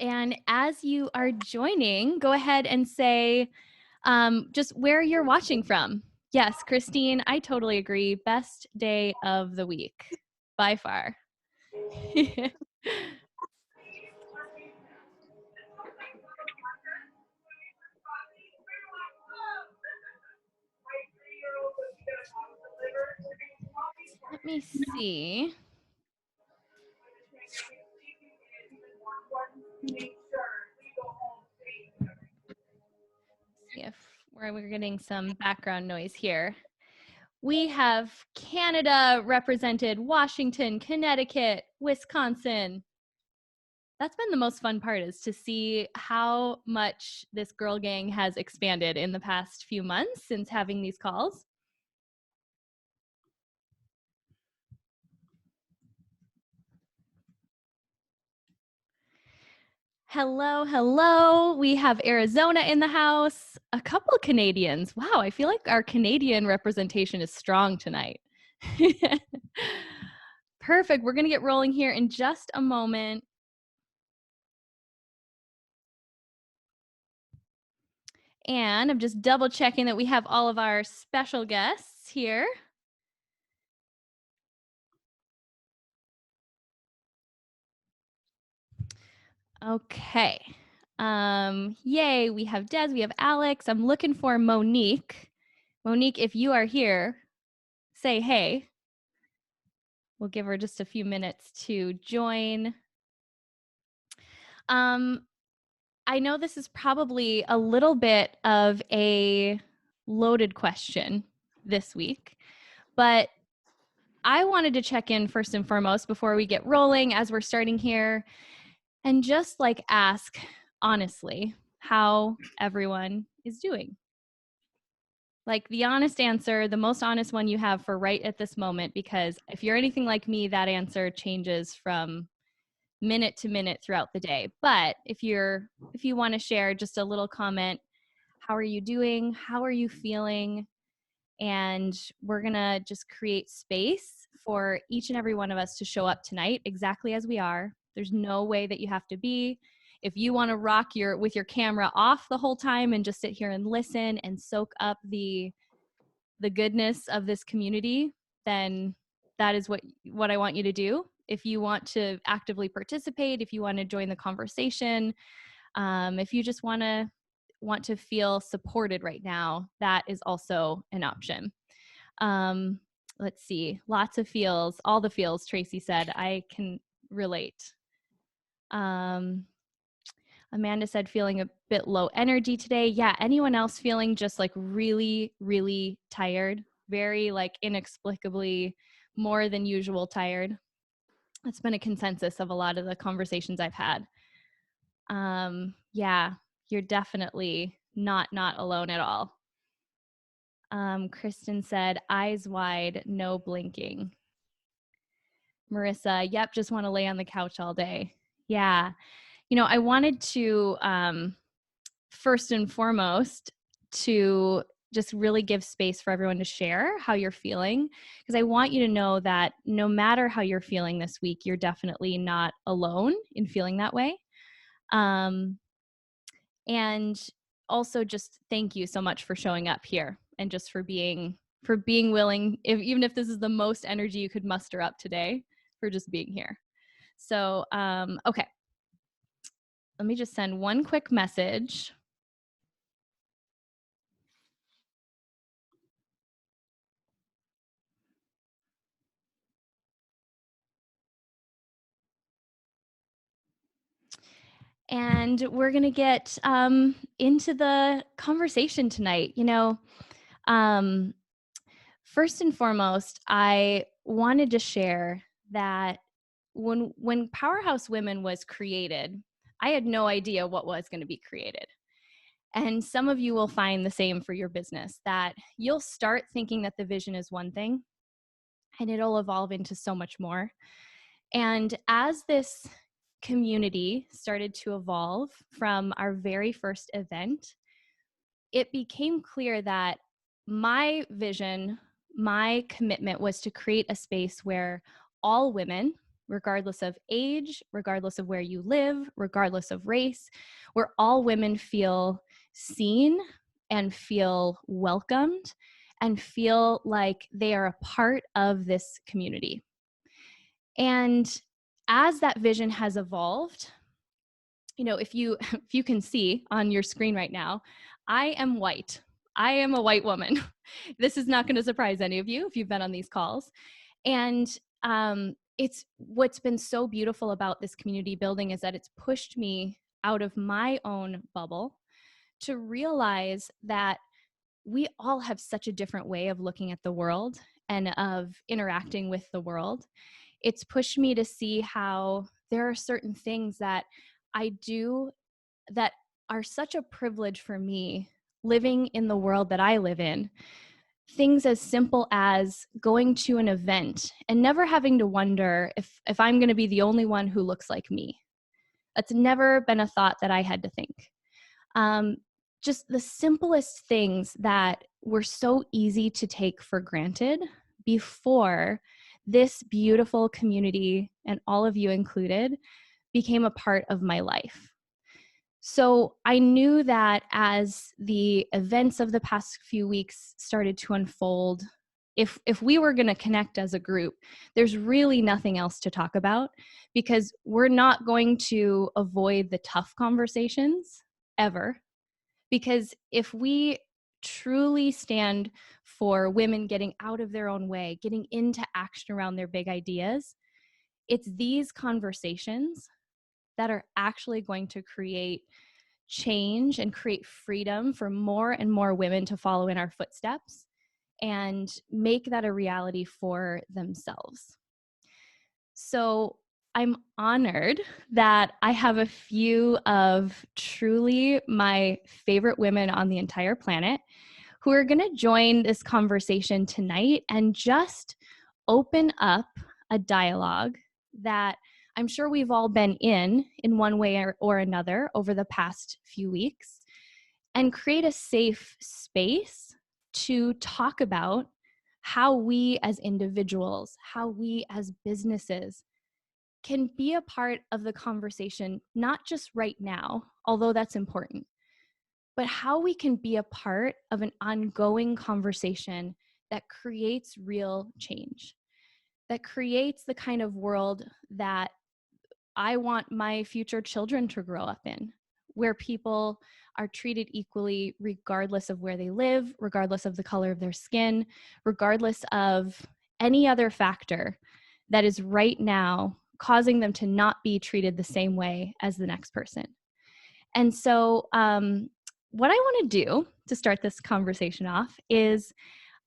And as you are joining, go ahead and say just where you're watching from. Yes, Christine, I totally agree. Best day of the week by far. Let me see. See if we're getting some background noise here. We have Canada represented, Washington, Connecticut, Wisconsin. That's been the most fun part, is to see how much this girl gang has expanded in the past few months since having these calls. Hello, hello. We have Arizona in the house, a couple Canadians. Wow, I feel like our Canadian representation is strong tonight. Perfect. We're going to get rolling here in just a moment. And I'm just double checking that we have all of our special guests here. Okay. Yay, we have Des, we have Alex. I'm looking for Monique. Monique, if you are here, say hey. We'll give her just a few minutes to join. I know this is probably a little bit of a loaded question this week, but I wanted to check in first and foremost before we get rolling as we're starting here and just like ask honestly how everyone is doing. Like the honest answer, the most honest one you have for right at this moment, because if you're anything like me, that answer changes from minute to minute throughout the day. But if you want to share just a little comment, how are you doing? How are you feeling? And we're going to just create space for each and every one of us to show up tonight exactly as we are. There's no way that you have to be. If you want to rock with your camera off the whole time and just sit here and listen and soak up the goodness of this community, then that is what I want you to do. If you want to actively participate, if you want to join the conversation, if you just want to feel supported right now, that is also an option. Let's see, lots of feels, all the feels Tracy said, I can relate. Amanda said feeling a bit low energy today. Yeah, anyone else feeling just like really, really tired? Very like inexplicably more than usual tired? That's been a consensus of a lot of the conversations I've had. Yeah, you're definitely not alone at all. Kristen said, eyes wide, no blinking. Marissa, yep, just want to lay on the couch all day. Yeah. You know, I wanted to, first and foremost, to just really give space for everyone to share how you're feeling, because I want you to know that no matter how you're feeling this week, you're definitely not alone in feeling that way. And also just thank you so much for showing up here and just for being willing, even if this is the most energy you could muster up today, for just being here. So, okay. Let me just send one quick message. And we're going to get into the conversation tonight. You know, first and foremost, I wanted to share that when Powerhouse Women was created, I had no idea what was going to be created. And some of you will find the same for your business, that you'll start thinking that the vision is one thing and it'll evolve into so much more. And as this community started to evolve from our very first event, it became clear that my vision, my commitment was to create a space where all women, regardless of age, regardless of where you live, regardless of race, where all women feel seen and feel welcomed and feel like they are a part of this community. And as that vision has evolved, you know, if you if you can see on your screen right now, I am white. I am a white woman. This is not going to surprise any of you if you've been on these calls. And it's what's been so beautiful about this community building is that it's pushed me out of my own bubble to realize that we all have such a different way of looking at the world and of interacting with the world. It's pushed me to see how there are certain things that I do that are such a privilege for me living in the world that I live in. Things as simple as going to an event and never having to wonder if I'm going to be the only one who looks like me. That's never been a thought that I had to think. Just the simplest things that were so easy to take for granted before this beautiful community, and all of you included, became a part of my life. So I knew that as the events of the past few weeks started to unfold, if we were going to connect as a group, there's really nothing else to talk about, because we're not going to avoid the tough conversations ever. Because if we truly stand for women getting out of their own way, getting into action around their big ideas, it's these conversations that are actually going to create change and create freedom for more and more women to follow in our footsteps and make that a reality for themselves. So I'm honored that I have a few of truly my favorite women on the entire planet who are going to join this conversation tonight and just open up a dialogue that I'm sure we've all been in one way or another over the past few weeks, and create a safe space to talk about how we as individuals, how we as businesses can be a part of the conversation, not just right now, although that's important, but how we can be a part of an ongoing conversation that creates real change, that creates the kind of world that I want my future children to grow up in, where people are treated equally regardless of where they live, regardless of the color of their skin, regardless of any other factor that is right now causing them to not be treated the same way as the next person. And so what I want to do to start this conversation off is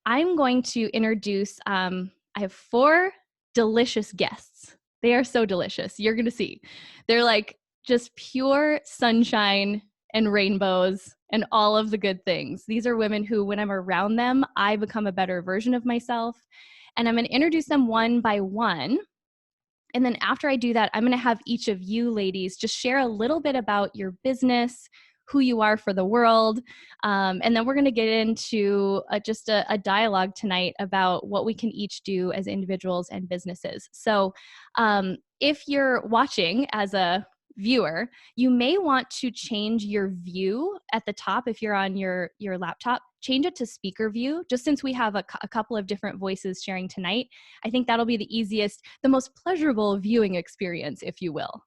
I'm going to introduce, I have 4 delicious guests. They are so delicious. You're going to see. They're like just pure sunshine and rainbows and all of the good things. These are women who, when I'm around them, I become a better version of myself. And I'm going to introduce them one by one. And then after I do that, I'm going to have each of you ladies just share a little bit about your business, who you are for the world. And then we're going to get into just a dialogue tonight about what we can each do as individuals and businesses. So if you're watching as a viewer, you may want to change your view at the top. If you're on your laptop, change it to speaker view, just since we have a couple of different voices sharing tonight. I think that'll be the easiest, the most pleasurable viewing experience, if you will.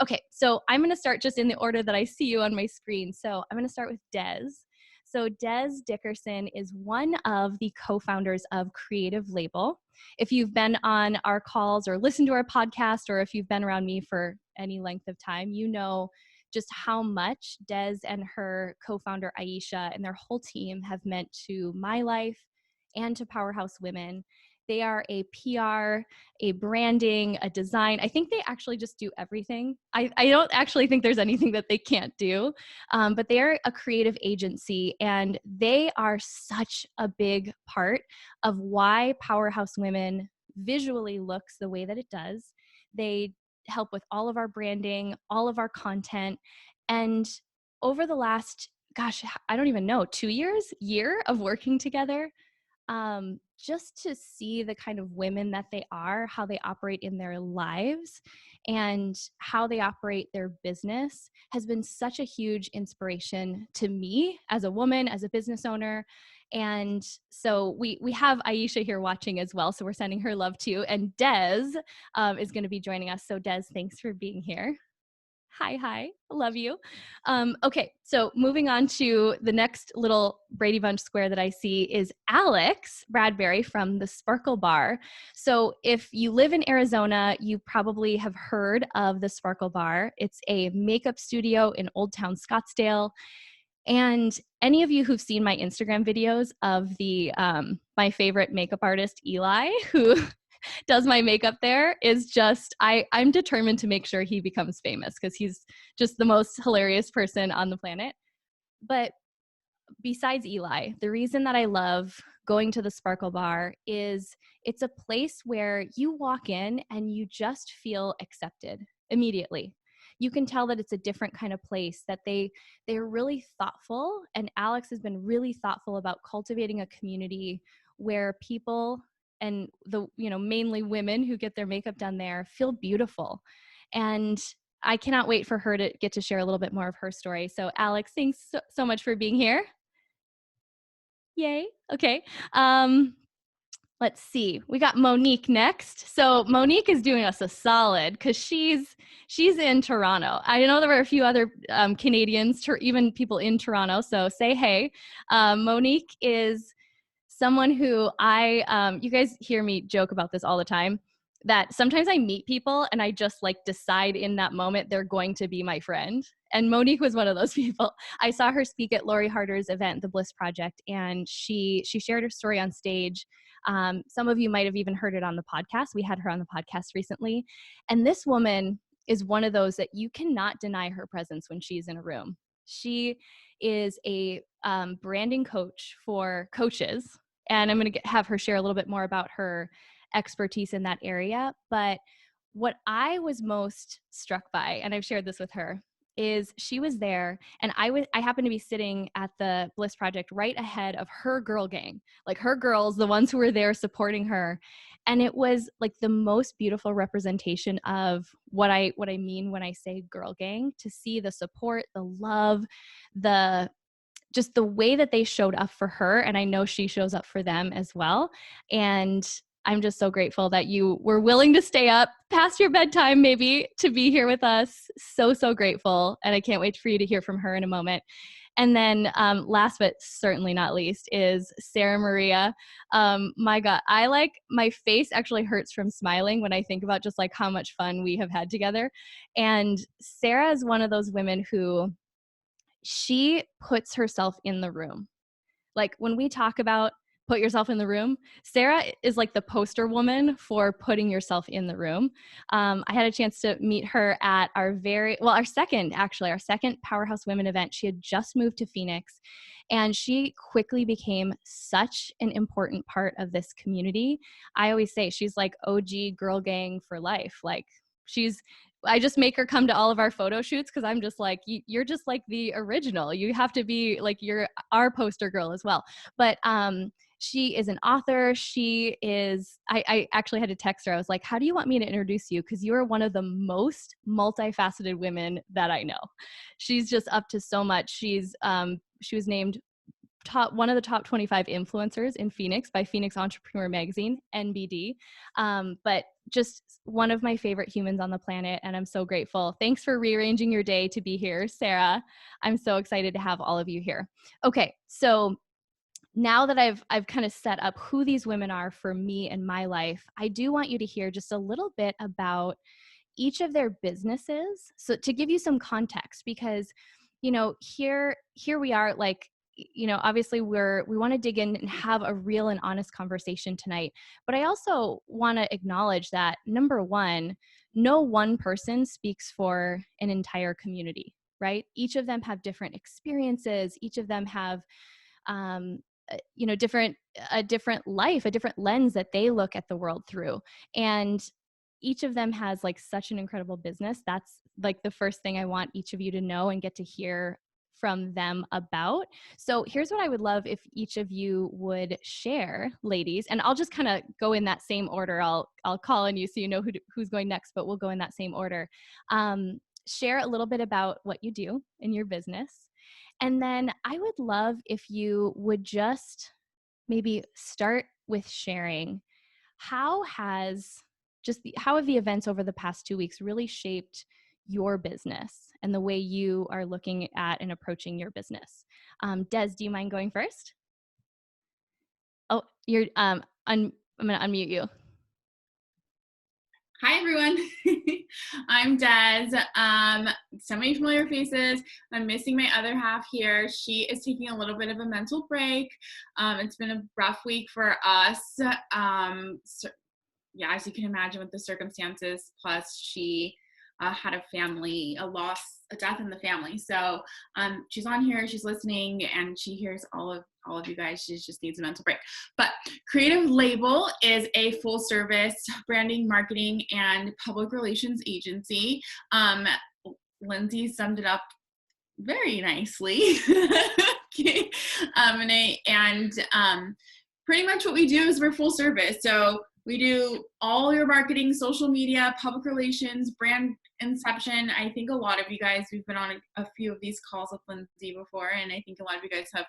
Okay, so I'm going to start just in the order that I see you on my screen. So I'm going to start with Des. So Des Dickerson is one of the co-founders of Creative Label. If you've been on our calls or listened to our podcast, or if you've been around me for any length of time, you know just how much Des and her co-founder Aisha and their whole team have meant to my life and to Powerhouse Women. They are a PR, a branding, a design. I think they actually just do everything. I don't actually think there's anything that they can't do, but they are a creative agency, and they are such a big part of why Powerhouse Women visually looks the way that it does. They help with all of our branding, all of our content, and over the last, gosh, I don't even know, 2 years, year of working together, just to see the kind of women that they are, how they operate in their lives, and how they operate their business has been such a huge inspiration to me as a woman, as a business owner. And so we have Aisha here watching as well, so we're sending her love too. And Des is going to be joining us. So Des, thanks for being here. Hi, I love you. Okay, so moving on to the next little Brady Bunch square that I see is Alex Bradberry from the Sparkle Bar. So if you live in Arizona, you probably have heard of the Sparkle Bar. It's a makeup studio in Old Town Scottsdale. And any of you who've seen my Instagram videos of the my favorite makeup artist, Eli, who does my makeup there, is just, I'm determined to make sure he becomes famous because he's just the most hilarious person on the planet. But besides Eli, the reason that I love going to the Sparkle Bar is it's a place where you walk in and you just feel accepted immediately. You can tell that it's a different kind of place, that they're really thoughtful, and Alex has been really thoughtful about cultivating a community where people, and the mainly women who get their makeup done there, feel beautiful. And I cannot wait for her to get to share a little bit more of her story. So Alex, thanks so much for being here. Yay. Okay. Let's see. We got Monique next. So Monique is doing us a solid because she's in Toronto. I know there were a few other Canadians, even people in Toronto. So say hey. Monique is someone who you guys hear me joke about this all the time, that sometimes I meet people and I just like decide in that moment they're going to be my friend. And Monique was one of those people. I saw her speak at Lori Harder's event, The Bliss Project, and she shared her story on stage. Some of you might have even heard it on the podcast. We had her on the podcast recently. And this woman is one of those that you cannot deny her presence when she's in a room. She is a branding coach for coaches. And I'm going to have her share a little bit more about her expertise in that area. But what I was most struck by, and I've shared this with her, is she was there, and I happened to be sitting at the Bliss Project right ahead of her girl gang, like her girls, the ones who were there supporting her. And it was like the most beautiful representation of what I mean when I say girl gang, to see the support, the love, just the way that they showed up for her. And I know she shows up for them as well. And I'm just so grateful that you were willing to stay up past your bedtime, maybe, to be here with us. So, so grateful. And I can't wait for you to hear from her in a moment. And then last but certainly not least is Sara Maria. My God, my face actually hurts from smiling when I think about just like how much fun we have had together. And Sara is one of those women who, she puts herself in the room. Like when we talk about put yourself in the room, Sara is like the poster woman for putting yourself in the room. I had a chance to meet her at our second Powerhouse Women event. She had just moved to Phoenix, and she quickly became such an important part of this community. I always say she's like OG girl gang for life. Like I just make her come to all of our photo shoots because I'm just like, you're just like the original. You have to be like, you're our poster girl as well. But she is an author. I actually had to text her. I was like, how do you want me to introduce you? Because you are one of the most multifaceted women that I know. She's just up to so much. She was named one of the top 25 influencers in Phoenix by Phoenix Entrepreneur Magazine, NBD. But just one of my favorite humans on the planet, and I'm so grateful. Thanks for rearranging your day to be here, Sara. I'm so excited to have all of you here. Okay, so now that I've kind of set up who these women are for me in my life, I do want you to hear just a little bit about each of their businesses. So to give you some context, because here we are, like, obviously we want to dig in and have a real and honest conversation tonight. But I also want to acknowledge that, number one, no one person speaks for an entire community, right? Each of them have different experiences. Each of them have, a different life, a different lens that they look at the world through. And each of them has like such an incredible business. That's like the first thing I want each of you to know and get to hear from them about. So here's what I would love if each of you would share, ladies, and I'll just kind of go in that same order. I'll call on you so you know who's going next, but we'll go in that same order. Share a little bit about what you do in your business. And then I would love if you would just maybe start with sharing how have the events over the past 2 weeks really shaped your business and the way you are looking at and approaching your business? Des, do you mind going first? Oh, you're I'm going to unmute you. Hi, everyone. I'm Des. So many familiar faces. I'm missing my other half here. She is taking a little bit of a mental break. It's been a rough week for us. Yeah, as you can imagine with the circumstances, plus she had a death in the family. So she's on here, she's listening, and she hears all of you guys. She just needs a mental break. But Creative Label is a full service branding, marketing, and public relations agency. Lindsay summed it up very nicely. Pretty much what we do is we're full service. So we do all your marketing, social media, public relations, brand inception. I think a lot of you guys, we've been on a few of these calls with Lindsay before, and I think a lot of you guys have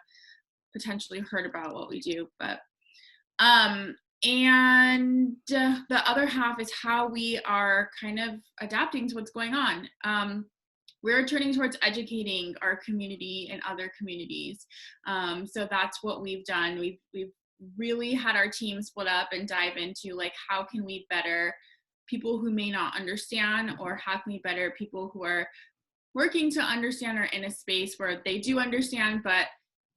potentially heard about what we do. But and the other half is how we are kind of adapting to what's going on. We're turning towards educating our community and other communities. So that's what we've done. We've really had our team split up and dive into like, how can we better people who may not understand, or how can we better people who are working to understand or in a space where they do understand, but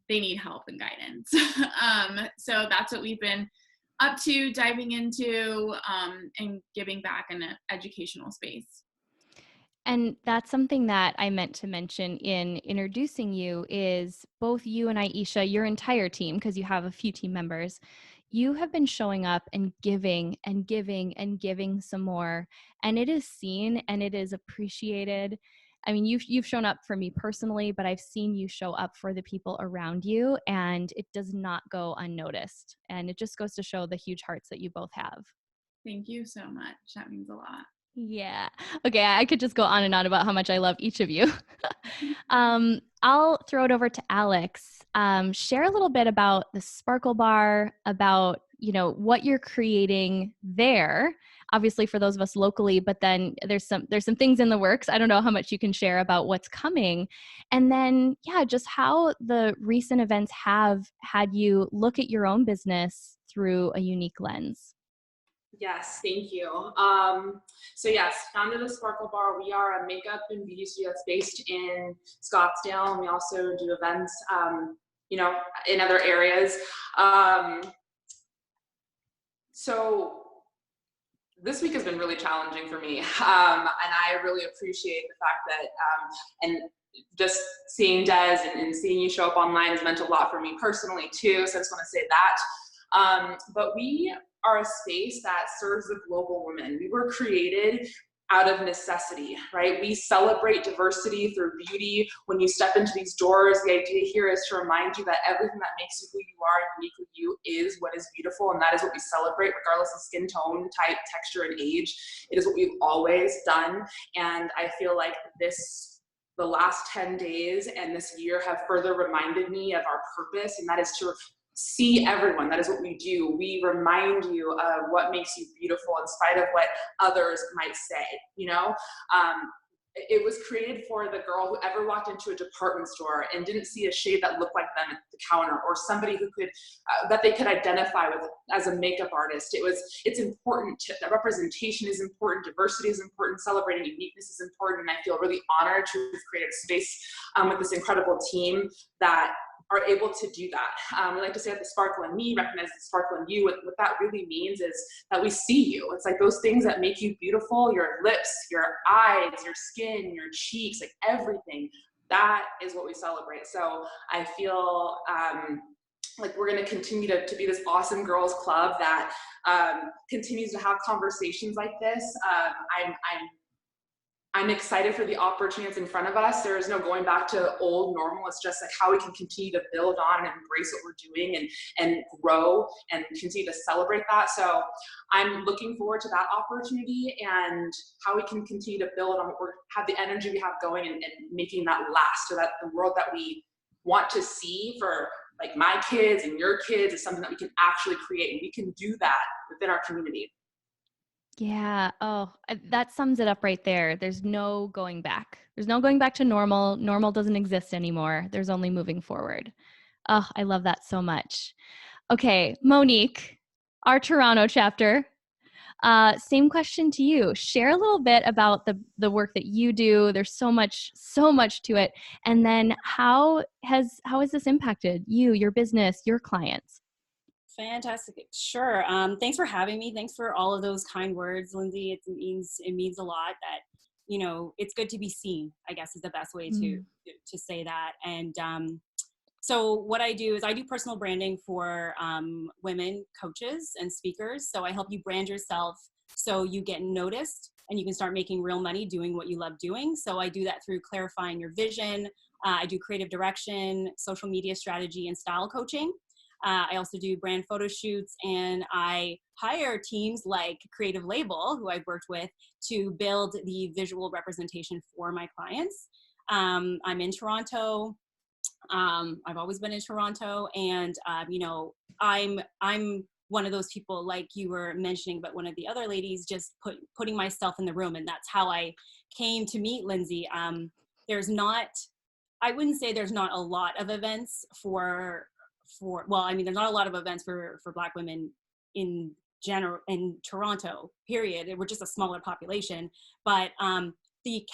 they need help and guidance. So that's what we've been up to, diving into, and giving back in an educational space. And that's something that I meant to mention in introducing you is both you and Aisha, your entire team, because you have a few team members, you have been showing up and giving and giving and giving some more. And it is seen and it is appreciated. I mean, you've shown up for me personally, but I've seen you show up for the people around you, and it does not go unnoticed. And it just goes to show the huge hearts that you both have. Thank you so much. That means a lot. Yeah. Okay, I could just go on and on about how much I love each of you. I'll throw it over to Alex. Share a little bit about the Sparkle Bar, about, what you're creating there, obviously for those of us locally, but then there's some things in the works. I don't know how much you can share about what's coming. And then, just how the recent events have had you look at your own business through a unique lens. Yes, thank you. So yes, founder of the Sparkle Bar. We are a makeup and beauty studio that's based in Scottsdale, and we also do events, in other areas. So this week has been really challenging for me, and I really appreciate the fact that, and just seeing Des and seeing you show up online has meant a lot for me personally too. So I just want to say that. But we are a space that serves the global woman. We were created out of necessity, right? We celebrate diversity through beauty. When you step into these doors, the idea here is to remind you that everything that makes you who you are, uniquely you, is what is beautiful, and that is what we celebrate, regardless of skin tone, type, texture, and age. It is what we've always done, and I feel like the last 10 days and this year have further reminded me of our purpose, and that is to see everyone. That is what we do. We remind you of what makes you beautiful in spite of what others might say, It was created for the girl who ever walked into a department store and didn't see a shade that looked like them at the counter, or somebody who could, that they could identify with as a makeup artist. It's important. That representation is important. Diversity is important. Celebrating uniqueness is important. And I feel really honored to have created a space with this incredible team that are able to do that. We like to say that the sparkle in me recognizes the sparkle in you. What that really means is that we see you. It's like those things that make you beautiful, your lips, your eyes, your skin, your cheeks, like everything. That is what we celebrate. So I feel like we're going to continue to be this awesome girls club that continues to have conversations like this. I'm I'm excited for the opportunities in front of us. There is no going back to old normal. It's just like how we can continue to build on and embrace what we're doing and grow and continue to celebrate that. So I'm looking forward to that opportunity and how we can continue to build on what have the energy we have going and making that last, so that the world that we want to see for like my kids and your kids is something that we can actually create. And we can do that within our community. Yeah. Oh, that sums it up right there. There's no going back. There's no going back to normal. Normal doesn't exist anymore. There's only moving forward. Oh, I love that so much. Okay, Monique, our Toronto chapter. Same question to you. Share a little bit about the work that you do. There's so much to it. And then how has this impacted you, your business, your clients? Fantastic. Sure. Thanks for having me. Thanks for all of those kind words, Lindsay. It means a lot that, you know, it's good to be seen, I guess is the best way to say that. And so what I do is I do personal branding for women coaches and speakers. So I help you brand yourself so you get noticed and you can start making real money doing what you love doing. So I do that through clarifying your vision. I do creative direction, social media strategy, and style coaching. I also do brand photo shoots, and I hire teams like Creative Label, who I've worked with, to build the visual representation for my clients. I'm in Toronto. I've always been in Toronto, and you know, I'm one of those people, like you were mentioning, but one of the other ladies, just putting myself in the room, and that's how I came to meet Lindsay. I wouldn't say there's not a lot of events well, I mean, there's not a lot of events for Black women in general in Toronto, period. We're just a smaller population, but the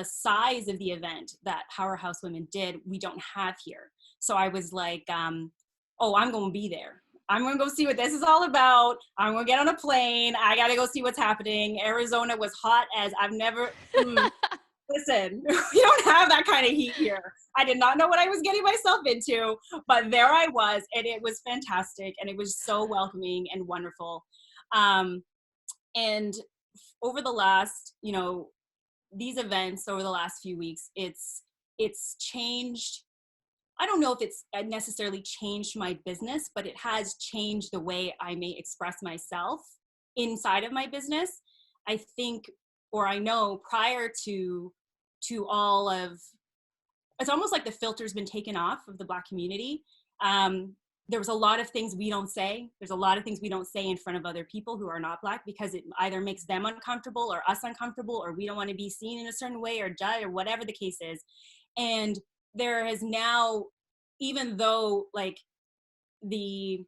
size of the event that Powerhouse Women did, we don't have here. So I was like, oh, I'm going to be there. I'm going to go see what this is all about. I'm going to get on a plane. I got to go see what's happening. Arizona was hot as I've never... Listen, we don't have that kind of heat here. I did not know what I was getting myself into, but there I was, and it was fantastic, and it was so welcoming and wonderful. And over the last, you know, these events over the last few weeks, it's changed. I don't know if it's necessarily changed my business, but it has changed the way I may express myself inside of my business. I think, or I know, prior to all of, it's almost like the filter's been taken off of the Black community. There was a lot of things we don't say. There's a lot of things we don't say in front of other people who are not Black, because it either makes them uncomfortable or us uncomfortable, or we don't want to be seen in a certain way or judged, or whatever the case is. And there is now, even though like the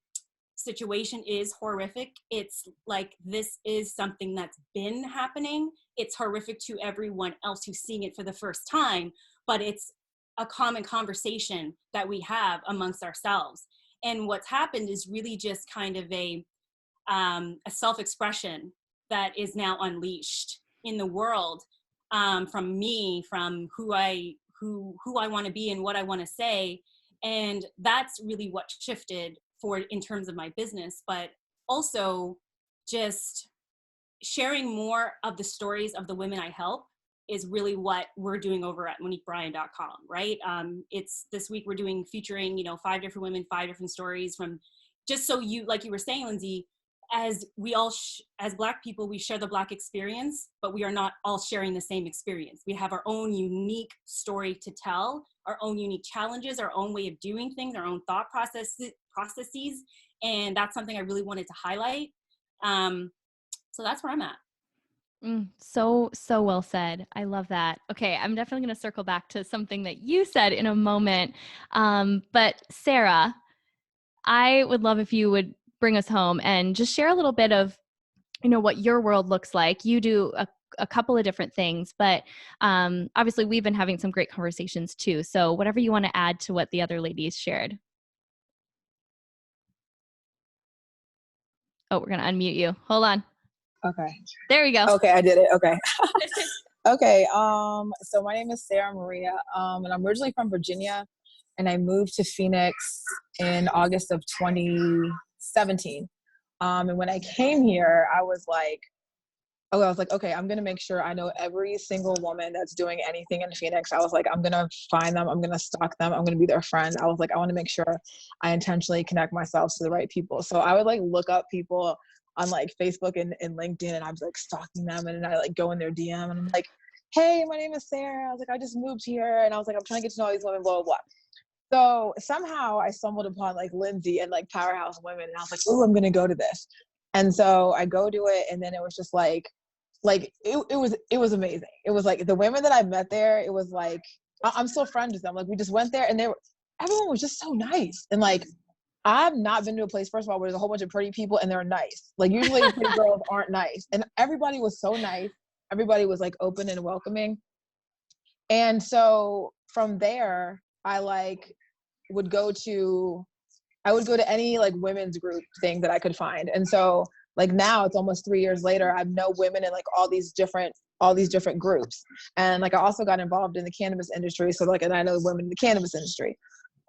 situation is horrific, it's like, this is something that's been happening. It's horrific to everyone else who's seeing it for the first time, but it's a common conversation that we have amongst ourselves. And what's happened is really just kind of a self-expression that is now unleashed in the world, from me, from who I want to be and what I want to say. And that's really what shifted for in terms of my business, but also just sharing more of the stories of the women I help is really what we're doing over at MoniqueBryan.com, right? It's this week we're featuring, you know, 5 different women, 5 different stories, from just so you, like you were saying, Lindsay, as we all, as Black people, we share the Black experience, but we are not all sharing the same experience. We have our own unique story to tell, our own unique challenges, our own way of doing things, our own thought processes, and that's something I really wanted to highlight. So that's where I'm at. So well said. I love that. Okay, I'm definitely going to circle back to something that you said in a moment. But Sara, I would love if you would bring us home and just share a little bit of, you know, what your world looks like. You do a couple of different things, but obviously we've been having some great conversations too. So whatever you want to add to what the other ladies shared. Oh, we're going to unmute you. Hold on. Okay. There you go. Okay, I did it. Okay. Okay. So my name is Sara Maria, and I'm originally from Virginia, and I moved to Phoenix in August of 2017. And when I came here, I was like, I was like, okay, I'm going to make sure I know every single woman that's doing anything in Phoenix. I was like, I'm going to find them. I'm going to stalk them. I'm going to be their friend. I was like, I want to make sure I intentionally connect myself to the right people. So I would like look up people on like Facebook and LinkedIn, and I was like stalking them, and I like go in their DM and I'm like, hey, my name is Sarah. I was like, I just moved here. And I was like, I'm trying to get to know all these women, blah, blah, blah. So somehow I stumbled upon like Lindsay and like Powerhouse Women. And I was like, oh, I'm going to go to this. And so I go to it. And then it was just like it was amazing. It was like the women that I met there, it was like, I'm still friends with them. Like we just went there and everyone was just so nice. And like, I've not been to a place, first of all, where there's a whole bunch of pretty people and they're nice. Like usually pretty girls aren't nice. And everybody was so nice. Everybody was like open and welcoming. And so from there, I like would go to any like women's group thing that I could find. And so like now it's almost 3 years later, I know women in like all these different groups. And like I also got involved in the cannabis industry. So like, and I know women in the cannabis industry.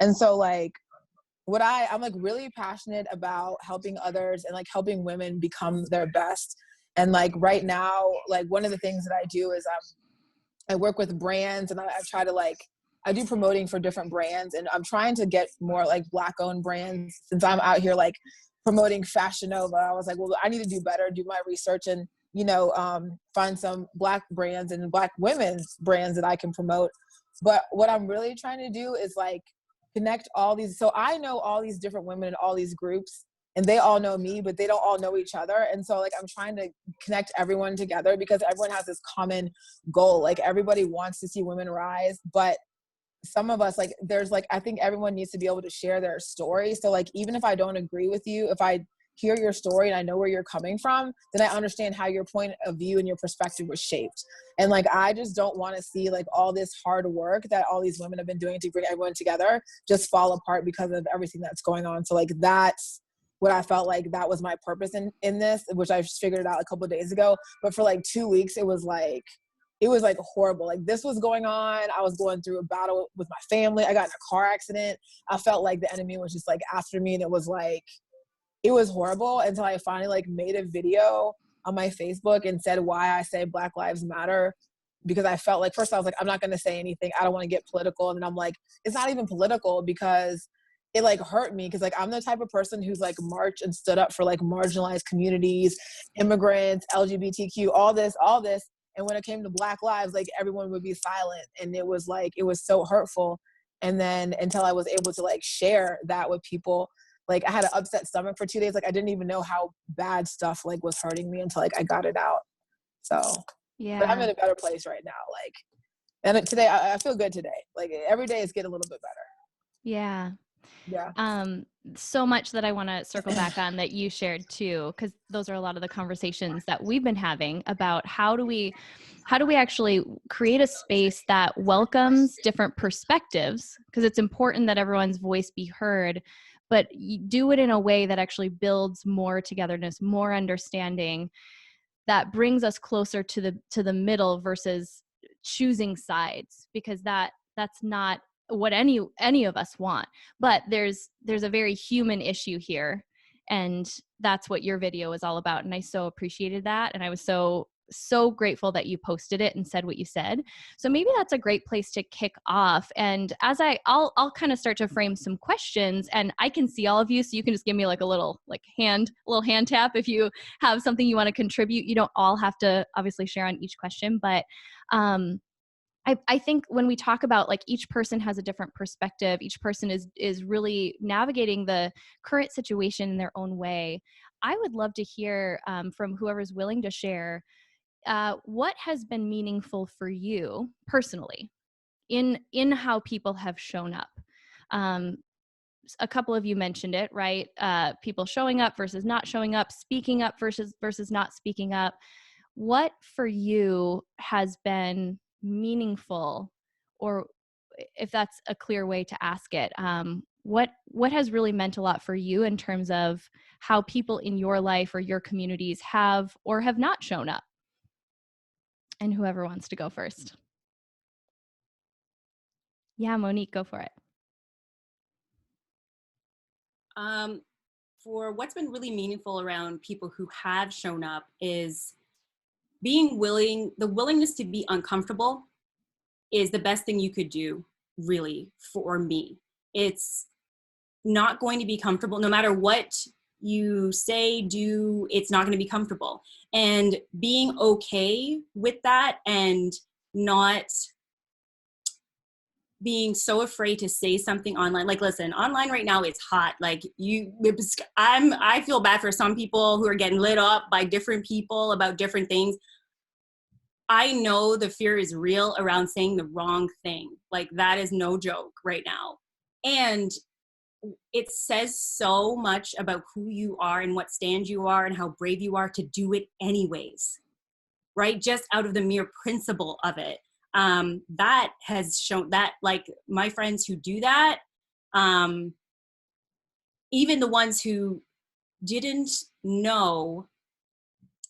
And so like I'm like really passionate about helping others and like helping women become their best. And like right now, like one of the things that I do is I work with brands, and I try to like, I do promoting for different brands, and I'm trying to get more like Black owned brands since I'm out here like promoting Fashion Nova. I was like, well, I need to do better, do my research, and find some Black brands and Black women's brands that I can promote. But what I'm really trying to do is like connect all these. So I know all these different women in all these groups, and they all know me, but they don't all know each other. And so like I'm trying to connect everyone together because everyone has this common goal. Like everybody wants to see women rise, but some of us, like there's like, I think everyone needs to be able to share their story. So like even if I don't agree with you, if I hear your story and I know where you're coming from, then I understand how your point of view and your perspective was shaped. And like I just don't want to see like all this hard work that all these women have been doing to bring everyone together just fall apart because of everything that's going on. So like that's what I felt like that was my purpose in this, which I just figured it out a couple of days ago. But for like 2 weeks, it was like horrible. Like this was going on. I was going through a battle with my family. I got in a car accident. I felt like the enemy was just like after me, and it was horrible until I finally like made a video on my Facebook and said why I say Black Lives Matter. Because I felt like, first I was like, I'm not going to say anything. I don't want to get political. And then I'm like, it's not even political because it like hurt me. Cause like, I'm the type of person who's like marched and stood up for like marginalized communities, immigrants, LGBTQ, all this. And when it came to Black lives, like everyone would be silent. And it was so hurtful. And then until I was able to like share that with people, like I had an upset stomach for 2 days. Like I didn't even know how bad stuff like was hurting me until like I got it out. So, Yeah. but I'm in a better place right now. Like, and today I feel good today. Like every day is getting a little bit better. Yeah. Yeah. So much that I want to circle back on that you shared too, because those are a lot of the conversations that we've been having about how do we actually create a space that welcomes different perspectives, because it's important that everyone's voice be heard, but you do it in a way that actually builds more togetherness, more understanding, that brings us closer to the middle versus choosing sides, because that's not what any of us want. But there's a very human issue here, and that's what your video is all about. And I so appreciated that, and I was so grateful that you posted it and said what you said. So maybe that's a great place to kick off. And as I'll kind of start to frame some questions, and I can see all of you, so you can just give me like a little hand tap if you have something you want to contribute. You don't all have to obviously share on each question, but I think when we talk about like each person has a different perspective, each person is really navigating the current situation in their own way. I would love to hear from whoever's willing to share what has been meaningful for you personally in how people have shown up. A couple of you mentioned it, right? People showing up versus not showing up, speaking up versus not speaking up. What for you has been meaningful, or if that's a clear way to ask it, what has really meant a lot for you in terms of how people in your life or your communities have or have not shown up? And whoever wants to go first. Yeah, Monique, go for it. For what's been really meaningful around people who have shown up is the willingness to be uncomfortable is the best thing you could do, really, for me. It's not going to be comfortable no matter what you say, do. It's not going to be comfortable, and being okay with that and not being so afraid to say something online. Like, listen, online right now it's hot. Like, I feel bad for some people who are getting lit up by different people about different things. I know the fear is real around saying the wrong thing. Like, that is no joke right now. And it says so much about who you are and what stand you are and how brave you are to do it anyways, right? Just out of the mere principle of it. That has shown that, like, my friends who do that, even the ones who didn't know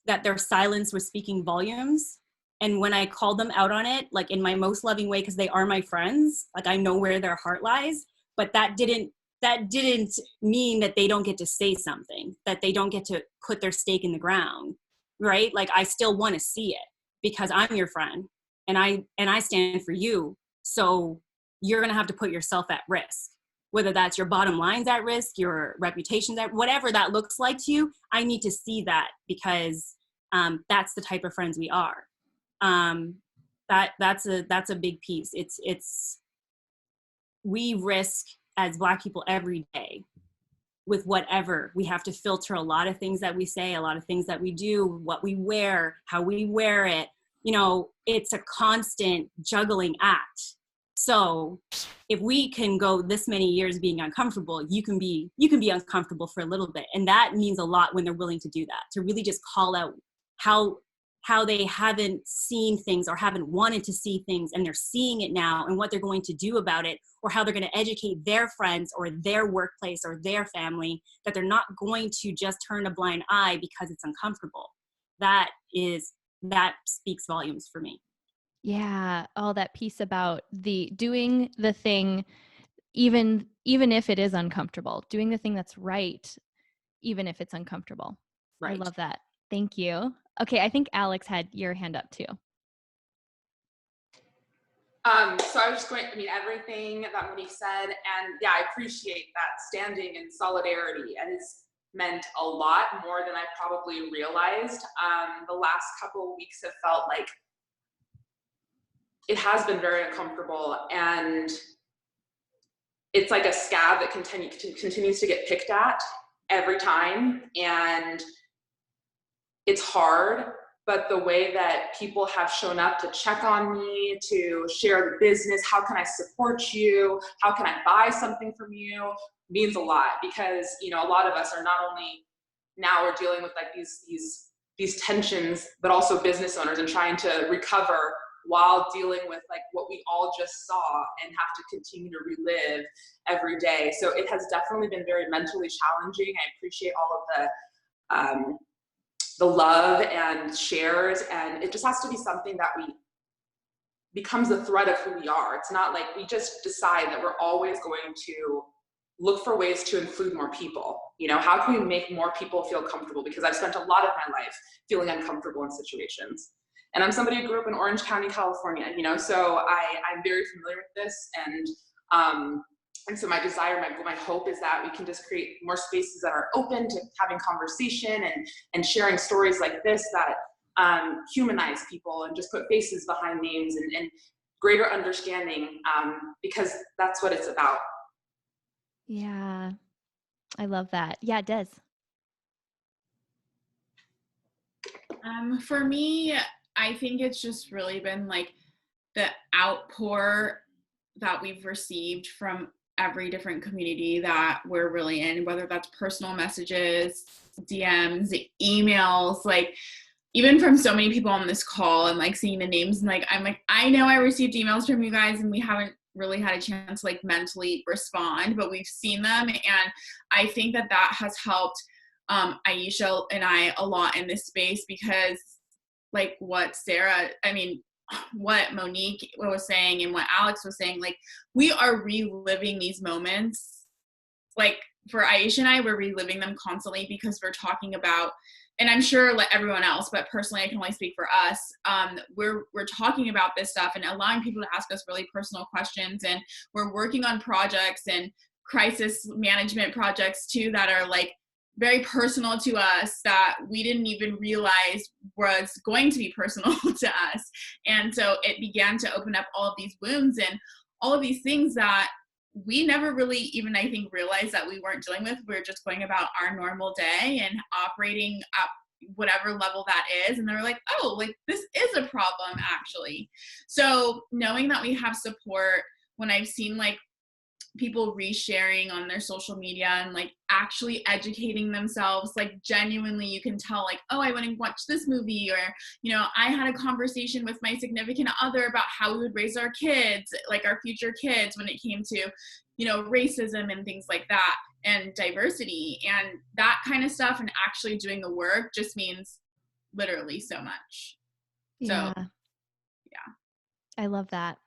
that their silence was speaking volumes, and when I called them out on it, like in my most loving way, because they are my friends, like I know where their heart lies, but that didn't mean that they don't get to say something, that they don't get to put their stake in the ground, right? Like, I still want to see it because I'm your friend and I stand for you. So you're going to have to put yourself at risk, whether that's your bottom line's at risk, your reputation's at, whatever that looks like to you. I need to see that because that's the type of friends we are. That's a big piece. It's we risk as Black people every day with whatever. We have to filter a lot of things that we say, a lot of things that we do, what we wear, how we wear it. You know, it's a constant juggling act. So if we can go this many years being uncomfortable, you can be uncomfortable for a little bit. And that means a lot when they're willing to do that, to really just call out how they haven't seen things or haven't wanted to see things, and they're seeing it now, and what they're going to do about it, or how they're going to educate their friends or their workplace or their family, that they're not going to just turn a blind eye because it's uncomfortable. That speaks volumes for me. Yeah. All that piece about the doing the thing, even if it is uncomfortable, doing the thing that's right, even if it's uncomfortable. Right. I love that. Thank you. Okay. I think Alex had your hand up too. So I was just everything that Monique said, and yeah, I appreciate that standing in solidarity. It has meant a lot more than I probably realized. The last couple of weeks have felt like it has been very uncomfortable, and it's like a scab that continues to get picked at every time, and it's hard. But the way that people have shown up to check on me, to share the business, how can I support you, how can I buy something from you, means a lot. Because, you know, a lot of us are not only now we're dealing with like these tensions, but also business owners and trying to recover while dealing with like what we all just saw and have to continue to relive every day. So it has definitely been very mentally challenging. I appreciate all of the love and shares, and it just has to be something that becomes the thread of who we are. It's not like we just decide that we're always going to look for ways to include more people. You know, how can we make more people feel comfortable? Because I've spent a lot of my life feeling uncomfortable in situations. And I'm somebody who grew up in Orange County, California, you know, so I'm very familiar with this. And so my desire, my hope is that we can just create more spaces that are open to having conversation and sharing stories like this that humanize people and just put faces behind names and greater understanding, because that's what it's about. Yeah, I love that. Yeah, Des. For me, I think it's just really been like the outpour that we've received from every different community that we're really in, whether that's personal messages, DMs, emails, like even from so many people on this call, and like seeing the names, and like I'm like, I know I received emails from you guys and we haven't really had a chance to like mentally respond, but we've seen them, and I think that has helped Aisha and I a lot in this space, because like what Monique was saying and what Alex was saying, like we are reliving these moments. Like for Aisha and I, we're reliving them constantly because we're talking about and I'm sure like everyone else, but personally I can only speak for us, we're talking about this stuff and allowing people to ask us really personal questions, and we're working on projects and crisis management projects too that are like very personal to us that we didn't even realize was going to be personal to us. And so it began to open up all of these wounds and all of these things that we never really even, I think, realized that we weren't dealing with. We were just going about our normal day and operating up whatever level that is. And they're like, oh, like this is a problem actually. So knowing that we have support, when I've seen like people resharing on their social media and like actually educating themselves, like genuinely you can tell like, oh, I went and watched this movie, or, you know, I had a conversation with my significant other about how we would raise our kids, like our future kids, when it came to, you know, racism and things like that and diversity and that kind of stuff. And actually doing the work just means literally so much. Yeah. So yeah. I love that.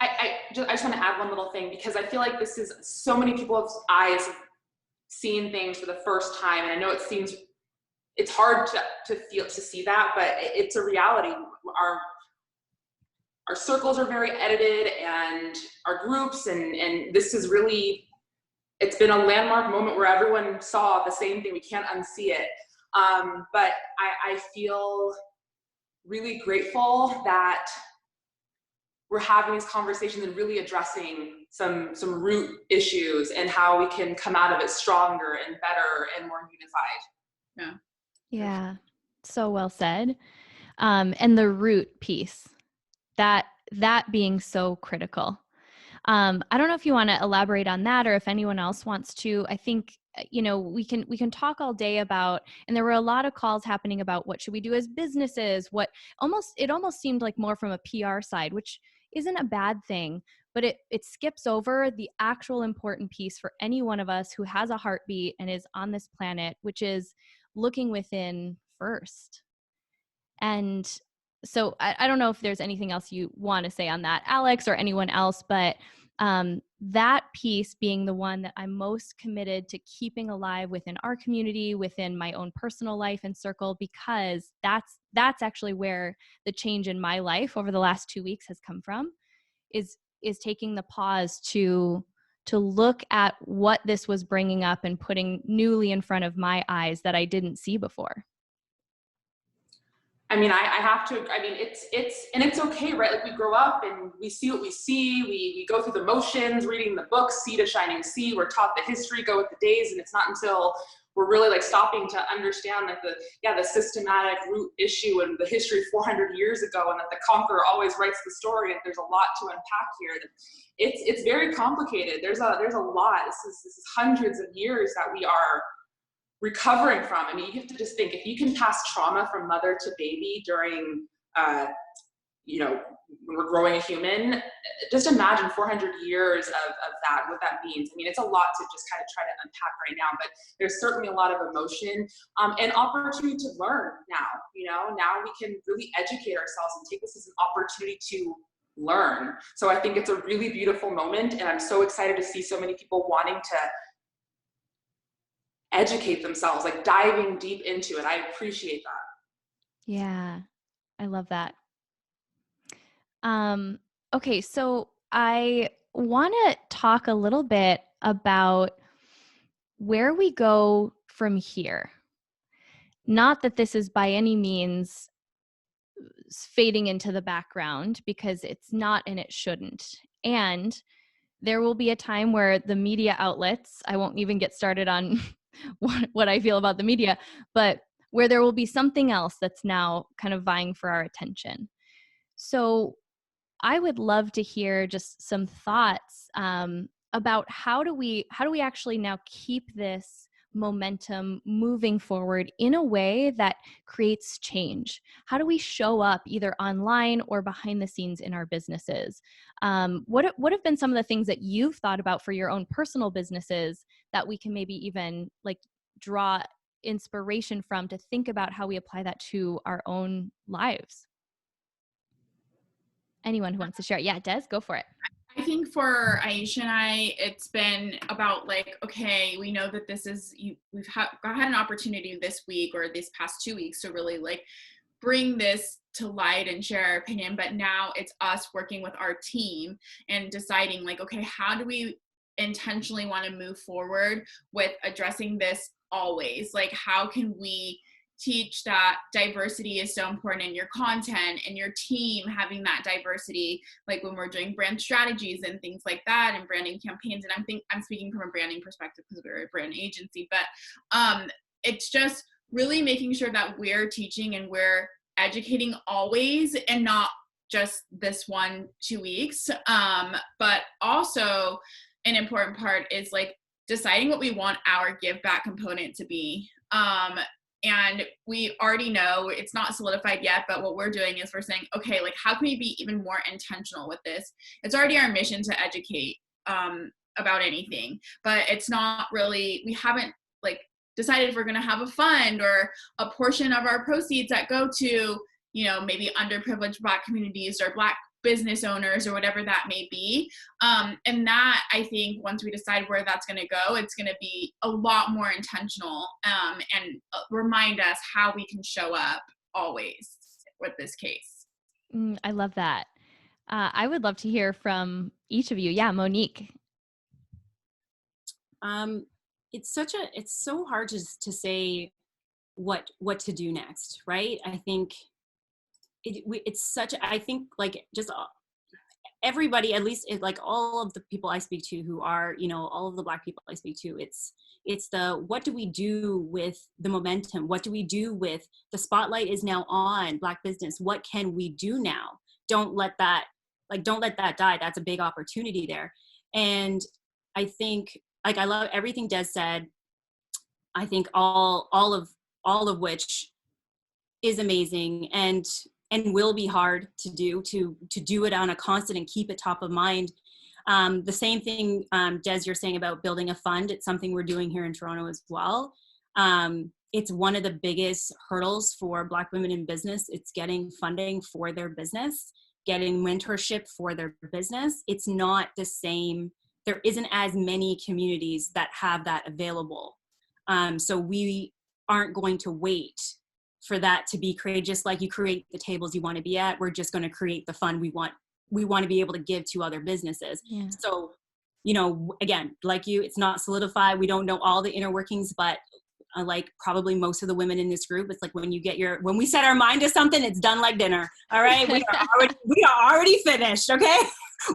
I just want to add one little thing, because I feel like this is so many people's eyes seeing things for the first time. And I know it's hard to see that, but it's a reality. Our circles are very edited, and our groups, and this is really, it's been a landmark moment where everyone saw the same thing. We can't unsee it. But I feel really grateful that we're having these conversations and really addressing some root issues and how we can come out of it stronger and better and more unified. Yeah. So well said. And the root piece, that being so critical. I don't know if you want to elaborate on that, or if anyone else wants to. I think, you know, we can talk all day about, and there were a lot of calls happening about what should we do as businesses, it almost seemed like more from a PR side, which isn't a bad thing, but it skips over the actual important piece for any one of us who has a heartbeat and is on this planet, which is looking within first. And so I don't know if there's anything else you want to say on that, Alex, or anyone else, but that piece being the one that I'm most committed to keeping alive within our community, within my own personal life and circle, because that's actually where the change in my life over the last 2 weeks has come from, is taking the pause to look at what this was bringing up and putting newly in front of my eyes that I didn't see before. I mean, I have to, I mean, it's okay, right? Like we grow up and we see what we see, we go through the motions, reading the books, sea to shining sea, we're taught the history, go with the days, and it's not until we're really like stopping to understand like the systematic root issue and the history 400 years ago, and that the conqueror always writes the story, and there's a lot to unpack here. It's very complicated. There's a lot. This is hundreds of years that we are recovering from. I mean, you have to just think, if you can pass trauma from mother to baby during, you know, when we're growing a human, just imagine 400 years of that, what that means. I mean, it's a lot to just kind of try to unpack right now, but there's certainly a lot of emotion and opportunity to learn now. You know, now we can really educate ourselves and take this as an opportunity to learn. So I think it's a really beautiful moment, and I'm so excited to see so many people wanting to educate themselves, like diving deep into it. I appreciate that. Yeah, I love that. Okay, so I want to talk a little bit about where we go from here. Not that this is by any means fading into the background, because it's not, and it shouldn't. And there will be a time where the media outlets, I won't even get started on what I feel about the media, but where there will be something else that's now kind of vying for our attention. So I would love to hear just some thoughts about how do we actually now keep this momentum moving forward in a way that creates change? How do we show up either online or behind the scenes in our businesses? What have been some of the things that you've thought about for your own personal businesses that we can maybe even like draw inspiration from to think about how we apply that to our own lives? Anyone who wants to share? Yeah, Des, go for it. I think for Aisha and I, it's been about like, okay, we know that this is, we've had an opportunity this week or these past 2 weeks to really like bring this to light and share our opinion, but now it's us working with our team and deciding like, okay, how do we intentionally want to move forward with addressing this always? Like, how can we teach that diversity is so important in your content and your team having that diversity, like when we're doing brand strategies and things like that and branding campaigns. And I'm speaking from a branding perspective because we're a brand agency, but it's just really making sure that we're teaching and we're educating always and not just this 1-2 weeks. But also an important part is like deciding what we want our give back component to be. And we already know it's not solidified yet, but what we're doing is we're saying, okay, like how can we be even more intentional with this? It's already our mission to educate about anything, but it's not really, we haven't like decided if we're going to have a fund or a portion of our proceeds that go to, you know, maybe underprivileged Black communities or Black business owners or whatever that may be. And that, I think, once we decide where that's going to go, it's going to be a lot more intentional and remind us how we can show up always with this case. I love that. I would love to hear from each of you. Yeah, Monique. It's so hard to say what to do next, right? I think I think like just everybody, at least like all of the people I speak to who are, you know, all of the Black people I speak to, it's the, what do we do with the momentum? What do we do with the spotlight is now on Black business? What can we do now? Don't let that die. That's a big opportunity there. And I think, like, I love everything Des said. I think all of which is amazing and will be hard to do it on a constant and keep it top of mind. The same thing, Des, you're saying about building a fund. It's something we're doing here in Toronto as well. It's one of the biggest hurdles for Black women in business. It's getting funding for their business, getting mentorship for their business. It's not the same. There isn't as many communities that have that available. So we aren't going to wait for that to be created. Just like you create the tables you want to be at, we're just going to create the fund we want to be able to give to other businesses. Yeah. So, you know, again, like you, it's not solidified. We don't know all the inner workings, but like probably most of the women in this group, it's like when we set our mind to something, it's done like dinner. All right. We are already finished. Okay.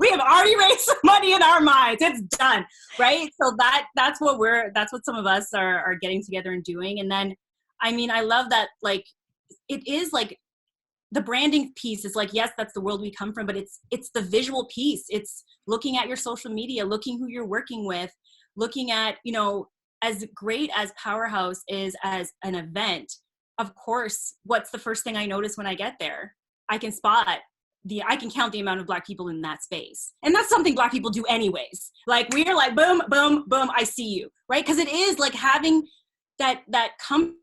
We have already raised some money in our minds. It's done. Right. So that's what some of us are getting together and doing. And then, I mean, I love that, like, it is like the branding piece is like, yes, that's the world we come from, but it's the visual piece. It's looking at your social media, looking who you're working with, looking at, you know, as great as Powerhouse is as an event, of course, what's the first thing I notice when I get there? I can count the amount of Black people in that space. And that's something Black people do anyways. Like, we are like, boom, boom, boom, I see you, right? Because it is like having that comes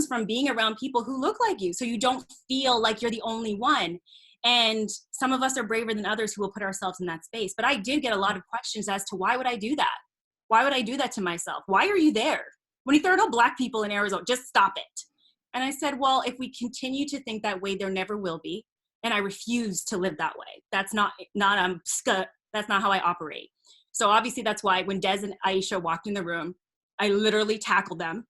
from being around people who look like you, so you don't feel like you're the only one. And some of us are braver than others who will put ourselves in that space. But I did get a lot of questions as to why would I do that? Why would I do that to myself? Why are you there? When there are no Black people in Arizona, just stop it. And I said, well, if we continue to think that way, there never will be. And I refuse to live that way. That's not how I operate. So obviously that's why when Des and Aisha walked in the room, I literally tackled them.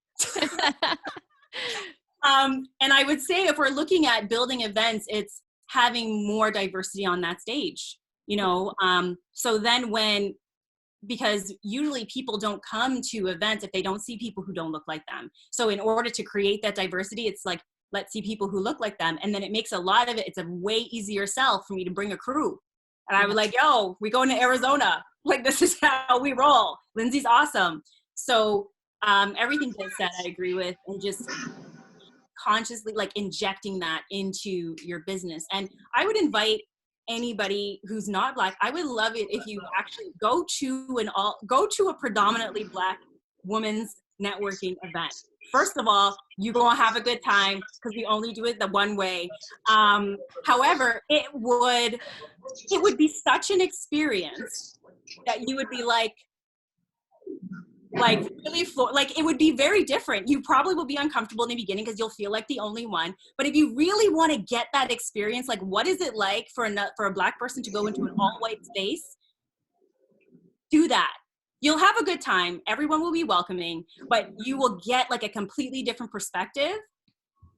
And I would say if we're looking at building events, it's having more diversity on that stage, you know? So then because usually people don't come to events if they don't see people who don't look like them. So in order to create that diversity, it's like, let's see people who look like them. And then it makes a lot of it, it's a way easier sell for me to bring a crew. And I was like, yo, we going to Arizona. Like, this is how we roll. Lindsay's awesome. So everything Des said, I agree with, and just consciously like injecting that into your business. And I would invite anybody who's not Black, I would love it if you actually go to a predominantly Black women's networking event. First of all, you're going to have a good time because we only do it the one way. However, it would be such an experience that you would be like really like it would be very different. You probably will be uncomfortable in the beginning because you'll feel like the only one. But if you really want to get that experience, like what is it like for a Black person to go into an all-white space? Do that. You'll have a good time. Everyone will be welcoming, but you will get like a completely different perspective.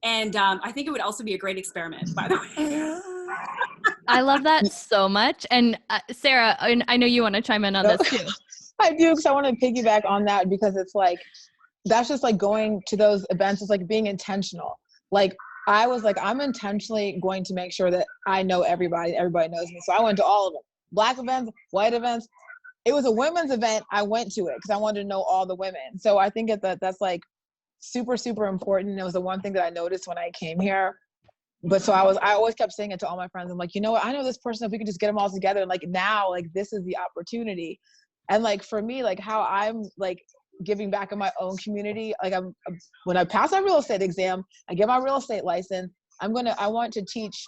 And I think it would also be a great experiment, by the way. I love that so much. And Sarah, I know you want to chime in on this too. I do, because I want to piggyback on that, because it's like, that's just like going to those events. It's like being intentional. Like I was like, I'm intentionally going to make sure that I know everybody knows me. So I went to all of them, Black events, white events. It was a women's event. I went to it because I wanted to know all the women. So I think that's like super, super important. It was the one thing that I noticed when I came here. But so I always kept saying it to all my friends. I'm like, you know what? I know this person, if we could just get them all together. And like now, like this is the opportunity. And like for me, like how I'm like giving back in my own community, like when I pass my real estate exam, I get my real estate license, I want to teach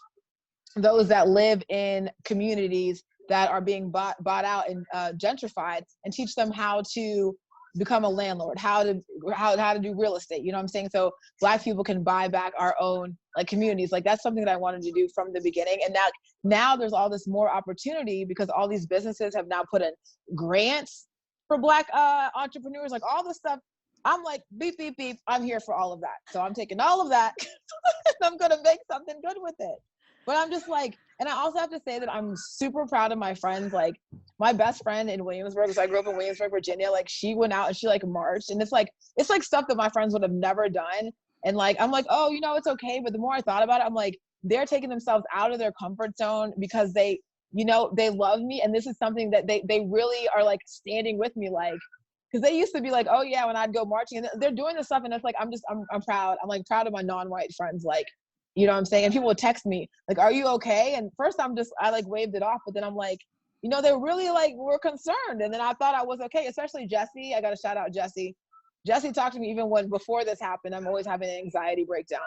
those that live in communities that are being bought out and gentrified, and teach them how to become a landlord, how to do real estate. You know what I'm saying? So Black people can buy back our own like communities. Like that's something that I wanted to do from the beginning. And now there's all this more opportunity because all these businesses have now put in grants for Black entrepreneurs, like all this stuff. I'm like, beep, beep, beep. I'm here for all of that. So I'm taking all of that and I'm going to make something good with it. But I'm just like, and I also have to say that I'm super proud of my friends. Like my best friend in Williamsburg, so I grew up in Williamsburg, Virginia, like she went out and she like marched, and it's like stuff that my friends would have never done. And like, I'm like, oh, you know, it's okay. But the more I thought about it, I'm like, they're taking themselves out of their comfort zone because they, you know, they love me. And this is something that they really are like standing with me. Like, because they used to be like, oh yeah, when I'd go marching, and they're doing this stuff. And it's like, I'm proud. I'm like proud of my non-white friends. Like, you know what I'm saying? And people would text me like, are you okay? And first I like waved it off, but then I'm like, you know, they really like were concerned. And then I thought I was okay, especially Jesse. I got to shout out Jesse. Jesse talked to me even before this happened. I'm always having an anxiety breakdown,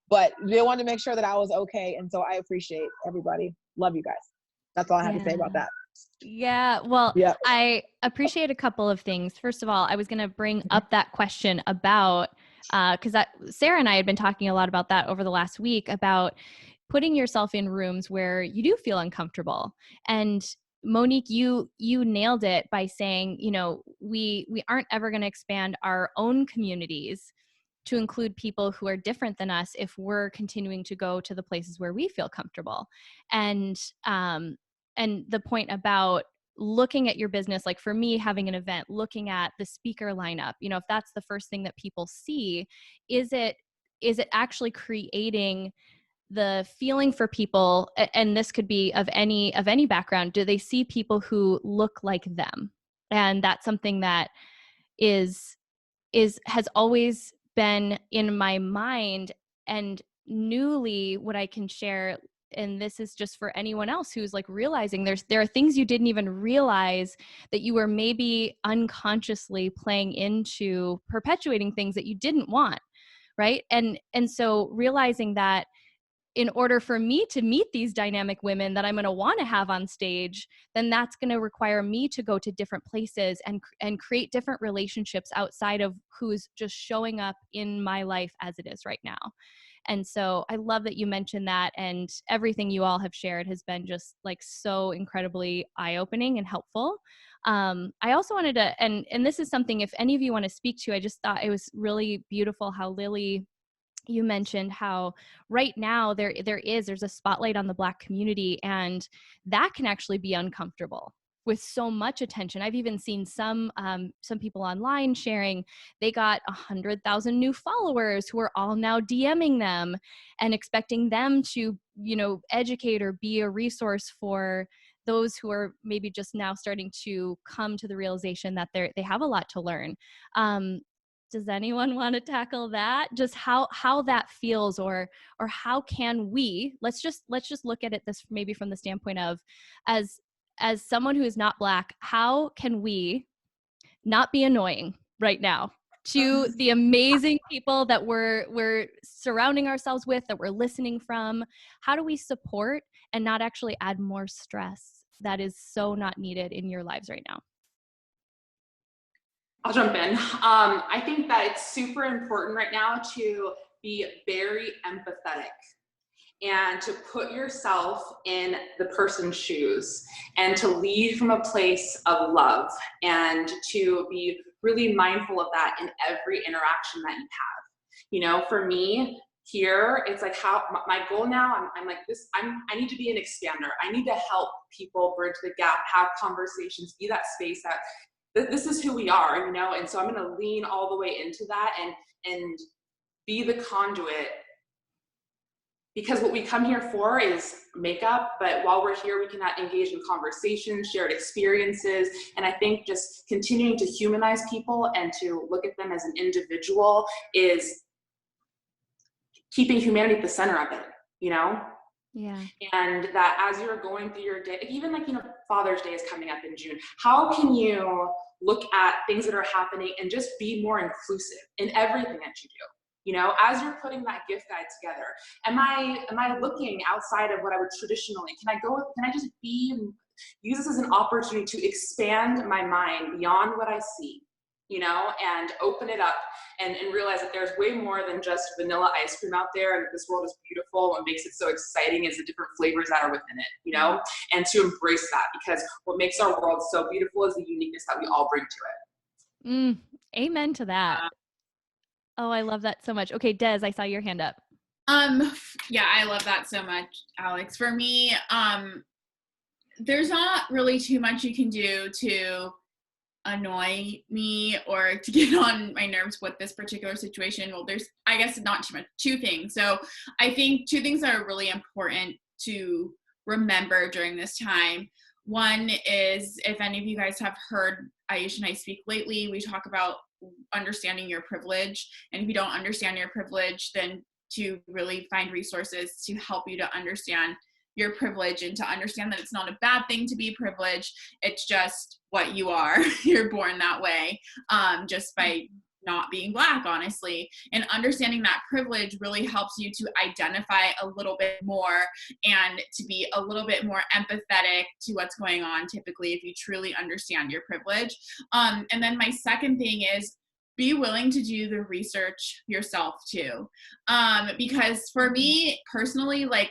but they wanted to make sure that I was okay. And so I appreciate everybody. Love you guys. That's all I have to say about that. Yeah. Well, yeah. I appreciate a couple of things. First of all, I was going to bring up that question about, because Sarah and I had been talking a lot about that over the last week, about putting yourself in rooms where you do feel uncomfortable. And Monique, you nailed it by saying, you know, we aren't ever going to expand our own communities to include people who are different than us if we're continuing to go to the places where we feel comfortable. And the point about looking at your business, like for me, having an event, looking at the speaker lineup, you know, if that's the first thing that people see, is it actually creating the feeling for people? And this could be of any background. Do they see people who look like them? And that's something that has always been in my mind. And newly, what I can share, and this is just for anyone else who's like realizing there are things you didn't even realize that you were maybe unconsciously playing into, perpetuating things that you didn't want, right? And so realizing that in order for me to meet these dynamic women that I'm going to want to have on stage, then that's going to require me to go to different places and create different relationships outside of who's just showing up in my life as it is right now. And so I love that you mentioned that, and everything you all have shared has been just like so incredibly eye-opening and helpful. I also wanted to, and this is something, if any of you want to speak to, I just thought it was really beautiful how Lily, you mentioned how right now there's a spotlight on the Black community, and that can actually be uncomfortable with so much attention. I've even seen some people online sharing they got 100,000 new followers who are all now DMing them and expecting them to, you know, educate or be a resource for those who are maybe just now starting to come to the realization that they have a lot to learn. Does anyone want to tackle that? Just how that feels, or how can we, let's just look at it this maybe from the standpoint of, as someone who is not Black, how can we not be annoying right now to the amazing people that we're surrounding ourselves with, that we're listening from? How do we support and not actually add more stress that is so not needed in your lives right now? I'll jump in. I think that it's super important right now to be very empathetic and to put yourself in the person's shoes and to lead from a place of love and to be really mindful of that in every interaction that you have. You know, for me here, it's like how my goal now, I'm like this, I need to be an expander. I need to help people bridge the gap, have conversations, be that space that this is who we are, you know? And so I'm going to lean all the way into that and be the conduit, because what we come here for is makeup, but while we're here, we can engage in conversations, shared experiences, and I think just continuing to humanize people and to look at them as an individual is keeping humanity at the center of it, you know? Yeah. And that as you're going through your day, even like, you know, Father's Day is coming up in June, how can you look at things that are happening and just be more inclusive in everything that you do? You know, as you're putting that gift guide together, am I looking outside of what I would traditionally, can I just use this as an opportunity to expand my mind beyond what I see, you know, and open it up and realize that there's way more than just vanilla ice cream out there, and this world is beautiful. What makes it so exciting is the different flavors that are within it, you know, and to embrace that, because what makes our world so beautiful is the uniqueness that we all bring to it. Amen to that. Oh, I love that so much. Okay, Des, I saw your hand up. Yeah, I love that so much, Alex. For me, there's not really too much you can do to annoy me or to get on my nerves with this particular situation. Well, there's, I guess, not too much, two things. So I think two things that are really important to remember during this time. One is, if any of you guys have heard Aisha and I speak lately, we talk about understanding your privilege. And if you don't understand your privilege, then to really find resources to help you to understand your privilege and to understand that it's not a bad thing to be privileged. It's just what you are. You're born that way, just by not being Black, honestly. And understanding that privilege really helps you to identify a little bit more and to be a little bit more empathetic to what's going on, typically, if you truly understand your privilege. And then my second thing is, be willing to do the research yourself too. Because for me personally, like,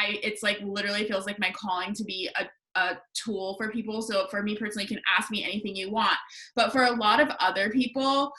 it's like literally feels like my calling to be a tool for people. So for me personally, you can ask me anything you want. But for a lot of other people,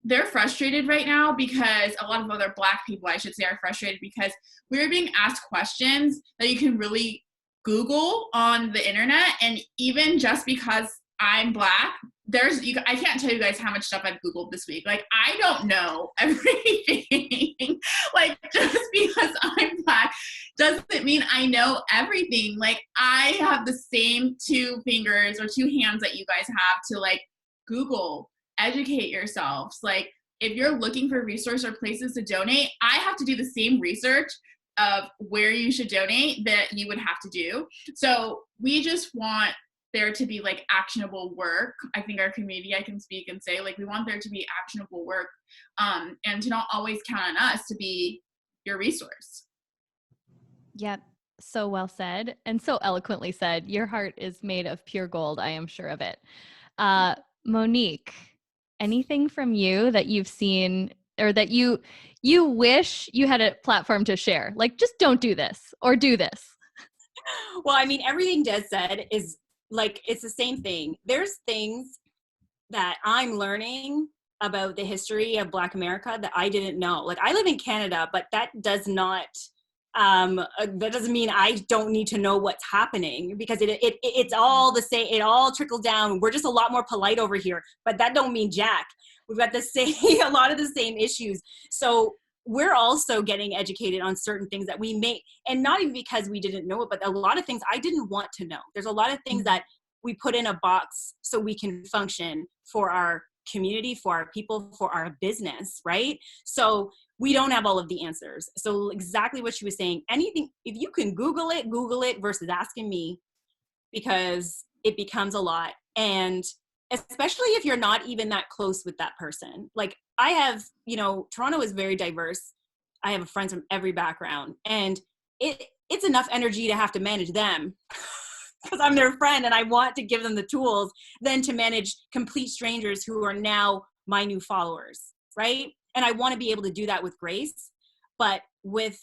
they're frustrated right now because a lot of other Black people, I should say, are frustrated because we're being asked questions that you can really Google on the internet. And even just because I'm Black, I can't tell you guys how much stuff I've Googled this week. Like, I don't know everything. Like, just because I'm Black doesn't mean I know everything. Like, I have the same two fingers or two hands that you guys have to, like, Google, educate yourselves. Like, if you're looking for resources or places to donate, I have to do the same research of where you should donate that you would have to do. So we just want there to be, like, actionable work. I think our community, I can speak and say, like, we want there to be actionable work, and to not always count on us to be your resource. Yep. So well said, and so eloquently said. Your heart is made of pure gold. I am sure of it. Monique, anything from you that you've seen or that you wish you had a platform to share? Like, just don't do this or do this. Well, I mean, everything Des said is, like, it's the same thing. There's things that I'm learning about the history of Black America that I didn't know. Like, I live in Canada, but that doesn't mean I don't need to know what's happening, because it's all the same. It all trickled down. We're just a lot more polite over here, but that don't mean jack. We've got a lot of the same issues. So we're also getting educated on certain things that we may, and not even because we didn't know it, but a lot of things I didn't want to know. There's a lot of things that we put in a box so we can function for our community, for our people, for our business, right? So we don't have all of the answers. So exactly what she was saying, anything, if you can Google it versus asking me, because it becomes a lot. And especially if you're not even that close with that person. Like I have, you know, Toronto is very diverse. I have friends from every background, and it's enough energy to have to manage them because I'm their friend and I want to give them the tools than to manage complete strangers who are now my new followers, right? And I want to be able to do that with grace, but with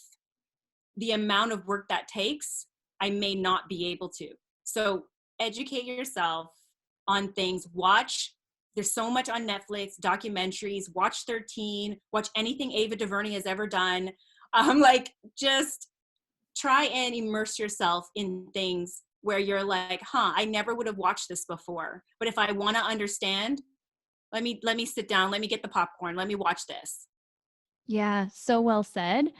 the amount of work that takes, I may not be able to. So educate yourself on things. Watch. There's so much on Netflix, documentaries. Watch 13. Watch anything Ava DuVernay has ever done. Like just try and immerse yourself in things where you're like, I never would have watched this before. But if I want to understand, let me sit down. Let me get the popcorn. Let me watch this. Yeah, so well said.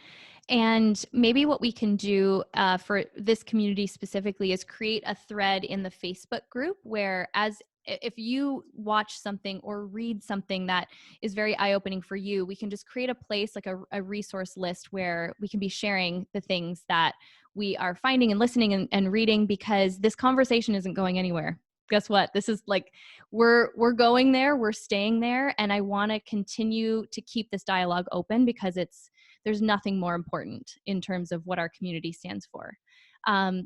And maybe what we can do for this community specifically is create a thread in the Facebook group where if you watch something or read something that is very eye-opening for you, we can just create a place like a resource list where we can be sharing the things that we are finding and listening and reading, because this conversation isn't going anywhere. Guess what? This is like, we're going there, we're staying there. And I want to continue to keep this dialogue open because there's nothing more important in terms of what our community stands for.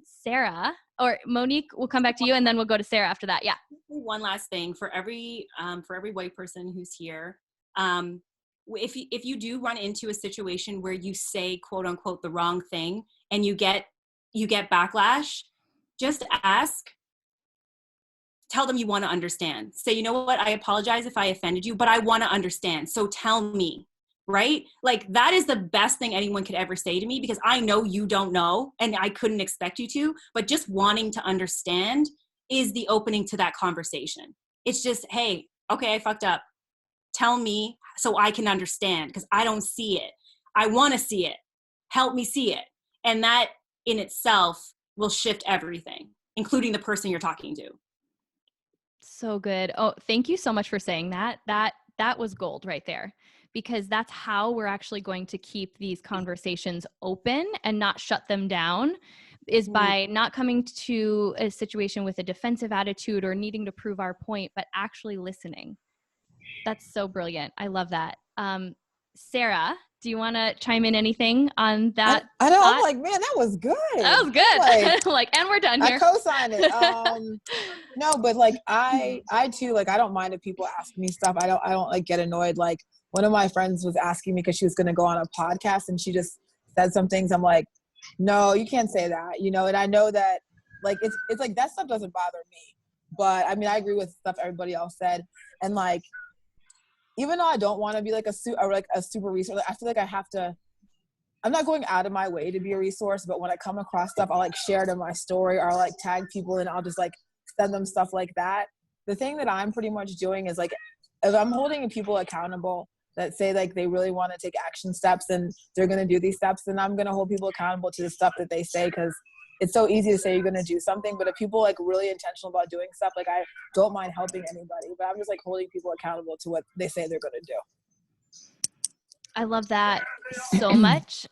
Sara, or Monique, we'll come back to you and then we'll go to Sara after that. Yeah. One last thing for every white person who's here. If you do run into a situation where you say quote unquote the wrong thing and you get backlash, just tell them you want to understand. Say, you know what, I apologize if I offended you, but I want to understand. So tell me, right? Like that is the best thing anyone could ever say to me, because I know you don't know and I couldn't expect you to, but just wanting to understand is the opening to that conversation. It's just, hey, okay, I fucked up. Tell me so I can understand, because I don't see it. I want to see it. Help me see it. And that in itself will shift everything, including the person you're talking to. So good. Oh, thank you so much for saying that. That was gold right there, because that's how we're actually going to keep these conversations open and not shut them down, is by not coming to a situation with a defensive attitude or needing to prove our point, but actually listening. That's so brilliant. I love that. Sara, do you want to chime in anything on that? I know. thought? I'm like, man, that was good. That was good. Like, and we're done here. I co-sign it. No, but like I too, like, I don't mind if people ask me stuff. I don't like get annoyed. Like one of my friends was asking me because she was going to go on a podcast and she just said some things. I'm like, no, you can't say that, you know? And I know that like, it's like that stuff doesn't bother me, but I mean, I agree with stuff everybody else said. And like, even though I don't want to be like a super resource, I feel like I'm not going out of my way to be a resource, but when I come across stuff, I'll like share it in my story or like tag people and I'll just like send them stuff like that. The thing that I'm pretty much doing is like, if I'm holding people accountable that say like they really want to take action steps and they're going to do these steps, then I'm going to hold people accountable to the stuff that they say, because it's so easy to say you're going to do something, but if people like really intentional about doing stuff, like I don't mind helping anybody, but I'm just like holding people accountable to what they say they're going to do. I love that so much.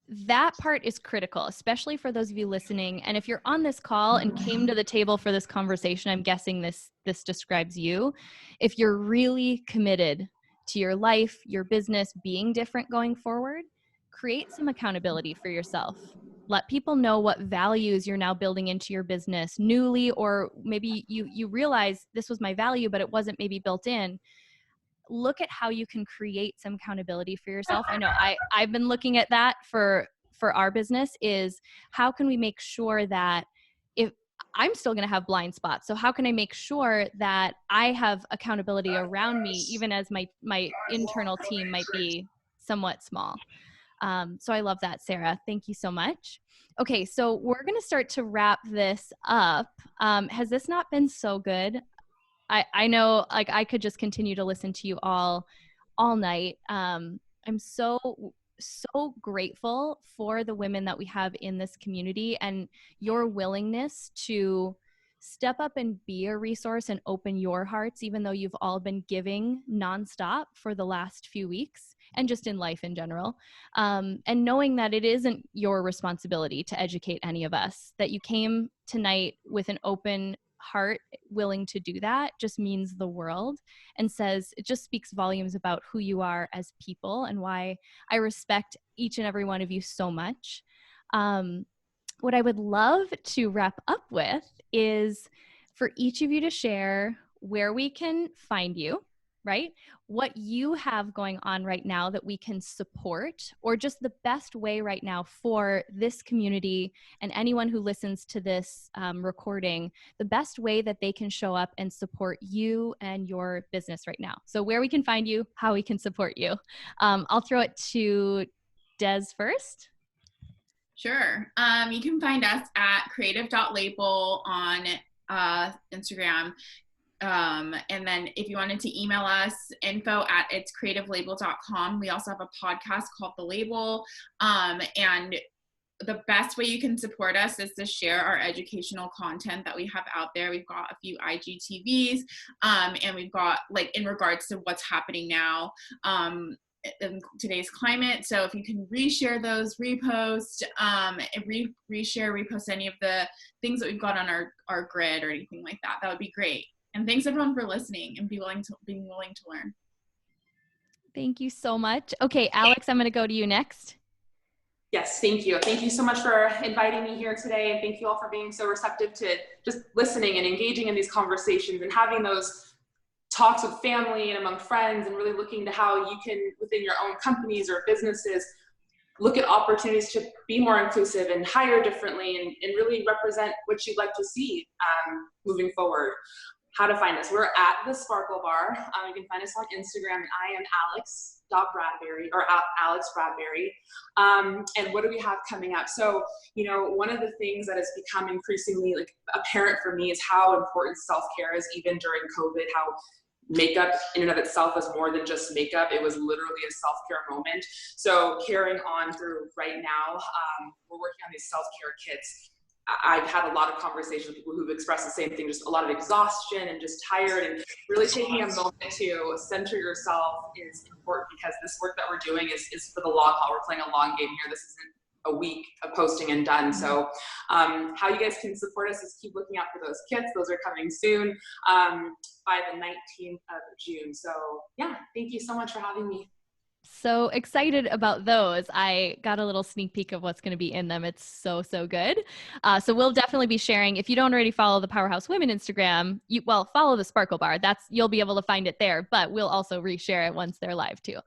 That part is critical, especially for those of you listening. And if you're on this call and came to the table for this conversation, I'm guessing this describes you. If you're really committed to your life, your business being different going forward, create some accountability for yourself. Let people know what values you're now building into your business newly, or maybe you realize this was my value, but it wasn't maybe built in. Look at how you can create some accountability for yourself. I know I've been looking at that for our business, is how can we make sure that if I'm still going to have blind spots, so how can I make sure that I have accountability around me, even as my internal team might be somewhat small. So I love that, Sara. Thank you so much. Okay, so we're going to start to wrap this up. Has this not been so good? I know, like, I could just continue to listen to you all night. I'm so grateful for the women that we have in this community and your willingness to step up and be a resource and open your hearts, even though you've all been giving nonstop for the last few weeks and just in life in general. And knowing that it isn't your responsibility to educate any of us, that you came tonight with an open heart willing to do that just means the world, and says it just speaks volumes about who you are as people and why I respect each and every one of you so much. What I would love to wrap up with is for each of you to share where we can find you, right? What you have going on right now that we can support, or just the best way right now for this community and anyone who listens to this recording, the best way that they can show up and support you and your business right now. So where we can find you, how we can support you. I'll throw it to Des first. Sure. You can find us at creative.label on Instagram. And then if you wanted to email us, info@itscreativelabel.com. We also have a podcast called The Label. And the best way you can support us is to share our educational content that we have out there. We've got a few IGTVs, and we've got, like, in regards to what's happening now, in today's climate. So if you can reshare those, repost, repost any of the things that we've got on our grid or anything like that, that would be great. And thanks everyone for listening and being willing to learn. Thank you so much. Okay, Alex, I'm going to go to you next. Yes, thank you. Thank you so much for inviting me here today. And thank you all for being so receptive to just listening and engaging in these conversations and having those talks with family and among friends, and really looking to how you can, within your own companies or businesses, look at opportunities to be more inclusive and hire differently, and really represent what you'd like to see moving forward. How to find us. We're at the Sparkle Bar. You can find us on Instagram, and I am alex.bradberry, or Alex Bradberry. And what do we have coming up? So, one of the things that has become increasingly apparent for me is how important self-care is, even during COVID, how makeup in and of itself was more than just makeup. It was literally a self-care moment. So carrying on through right now, we're working on these self-care kits. I've had a lot of conversations with people who've expressed the same thing, just a lot of exhaustion and just tired, and really taking a moment to center yourself is important, because this work that we're doing is for the long haul. We're playing a long game here. This isn't a week of posting and done. So how you guys can support us is keep looking out for those kits. Those are coming soon by the 19th of June. So yeah, thank you so much for having me. So excited about those. I got a little sneak peek of what's going to be in them. It's so good. So we'll definitely be sharing. If you don't already follow the Powerhouse Women Instagram, follow the Sparkle Bar. You'll be able to find it there, but we'll also reshare it once they're live too.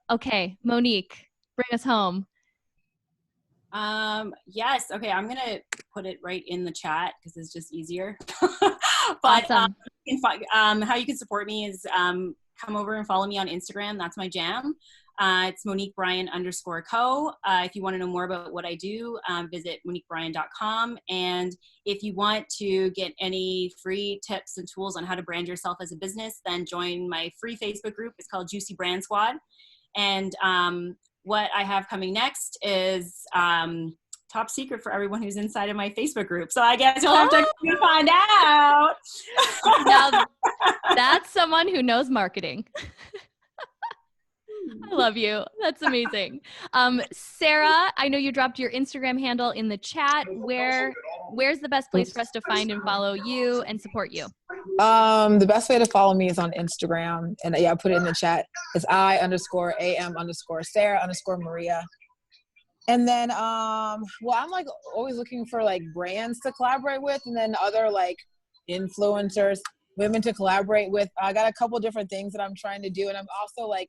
Okay, Monique, bring us home. Yes. Okay. I'm going to put it right in the chat because it's just easier. But awesome. How you can support me is come over and follow me on Instagram. That's my jam. It's Monique Bryan _co. If you want to know more about what I do, visit moniquebryan.com. And if you want to get any free tips and tools on how to brand yourself as a business, then join my free Facebook group. It's called Juicy Brand Squad. And what I have coming next is top secret for everyone who's inside of my Facebook group. So I guess you'll have to find out. Now, that's someone who knows marketing. I love you. That's amazing. Sara, I know you dropped your Instagram handle in the chat. Where's the best place for us to find and follow you and support you? The best way to follow me is on Instagram. And yeah, I put it in the chat. It's I_am_Sara_Maria. And then, I'm like always looking for like brands to collaborate with, and then other like influencers, women to collaborate with. I got a couple different things that I'm trying to do. And I'm also like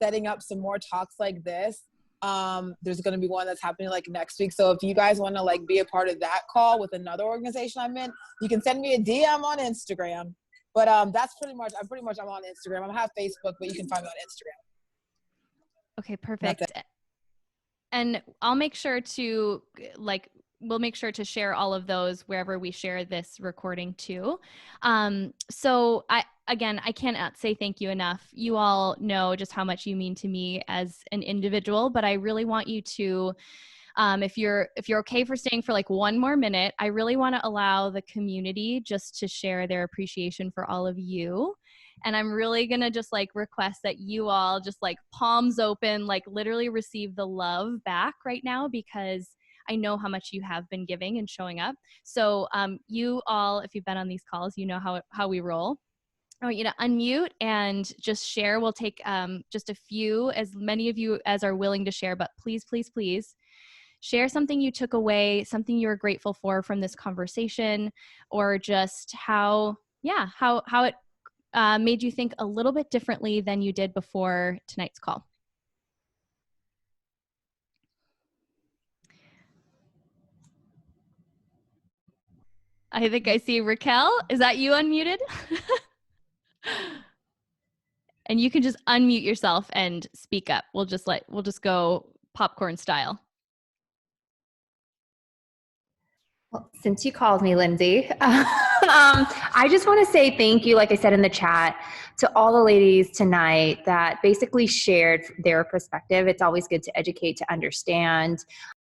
setting up some more talks like this. There's going to be one that's happening like next week. So if you guys want to like be a part of that call with another organization I'm in, you can send me a DM on Instagram. But that's I'm on Instagram. I have Facebook, but you can find me on Instagram. Okay, perfect. And I'll make sure to we'll make sure to share all of those wherever we share this recording too. So I cannot say thank you enough. You all know just how much you mean to me as an individual, but I really want you to, if you're okay for staying for like one more minute, I really want to allow the community just to share their appreciation for all of you. And I'm really going to just like request that you all just like palms open, like literally receive the love back right now, because I know how much you have been giving and showing up. So you all, if you've been on these calls, you know how we roll. I want you to unmute and just share. We'll take just a few, as many of you as are willing to share, but please, please, please share something you took away, something you were grateful for from this conversation, or just how it made you think a little bit differently than you did before tonight's call. I think I see Raquel. Is that you unmuted? And you can just unmute yourself and speak up. We'll just go popcorn style. Well, since you called me, Lindsay, I just want to say thank you, like I said in the chat, to all the ladies tonight that basically shared their perspective. It's always good to educate, to understand.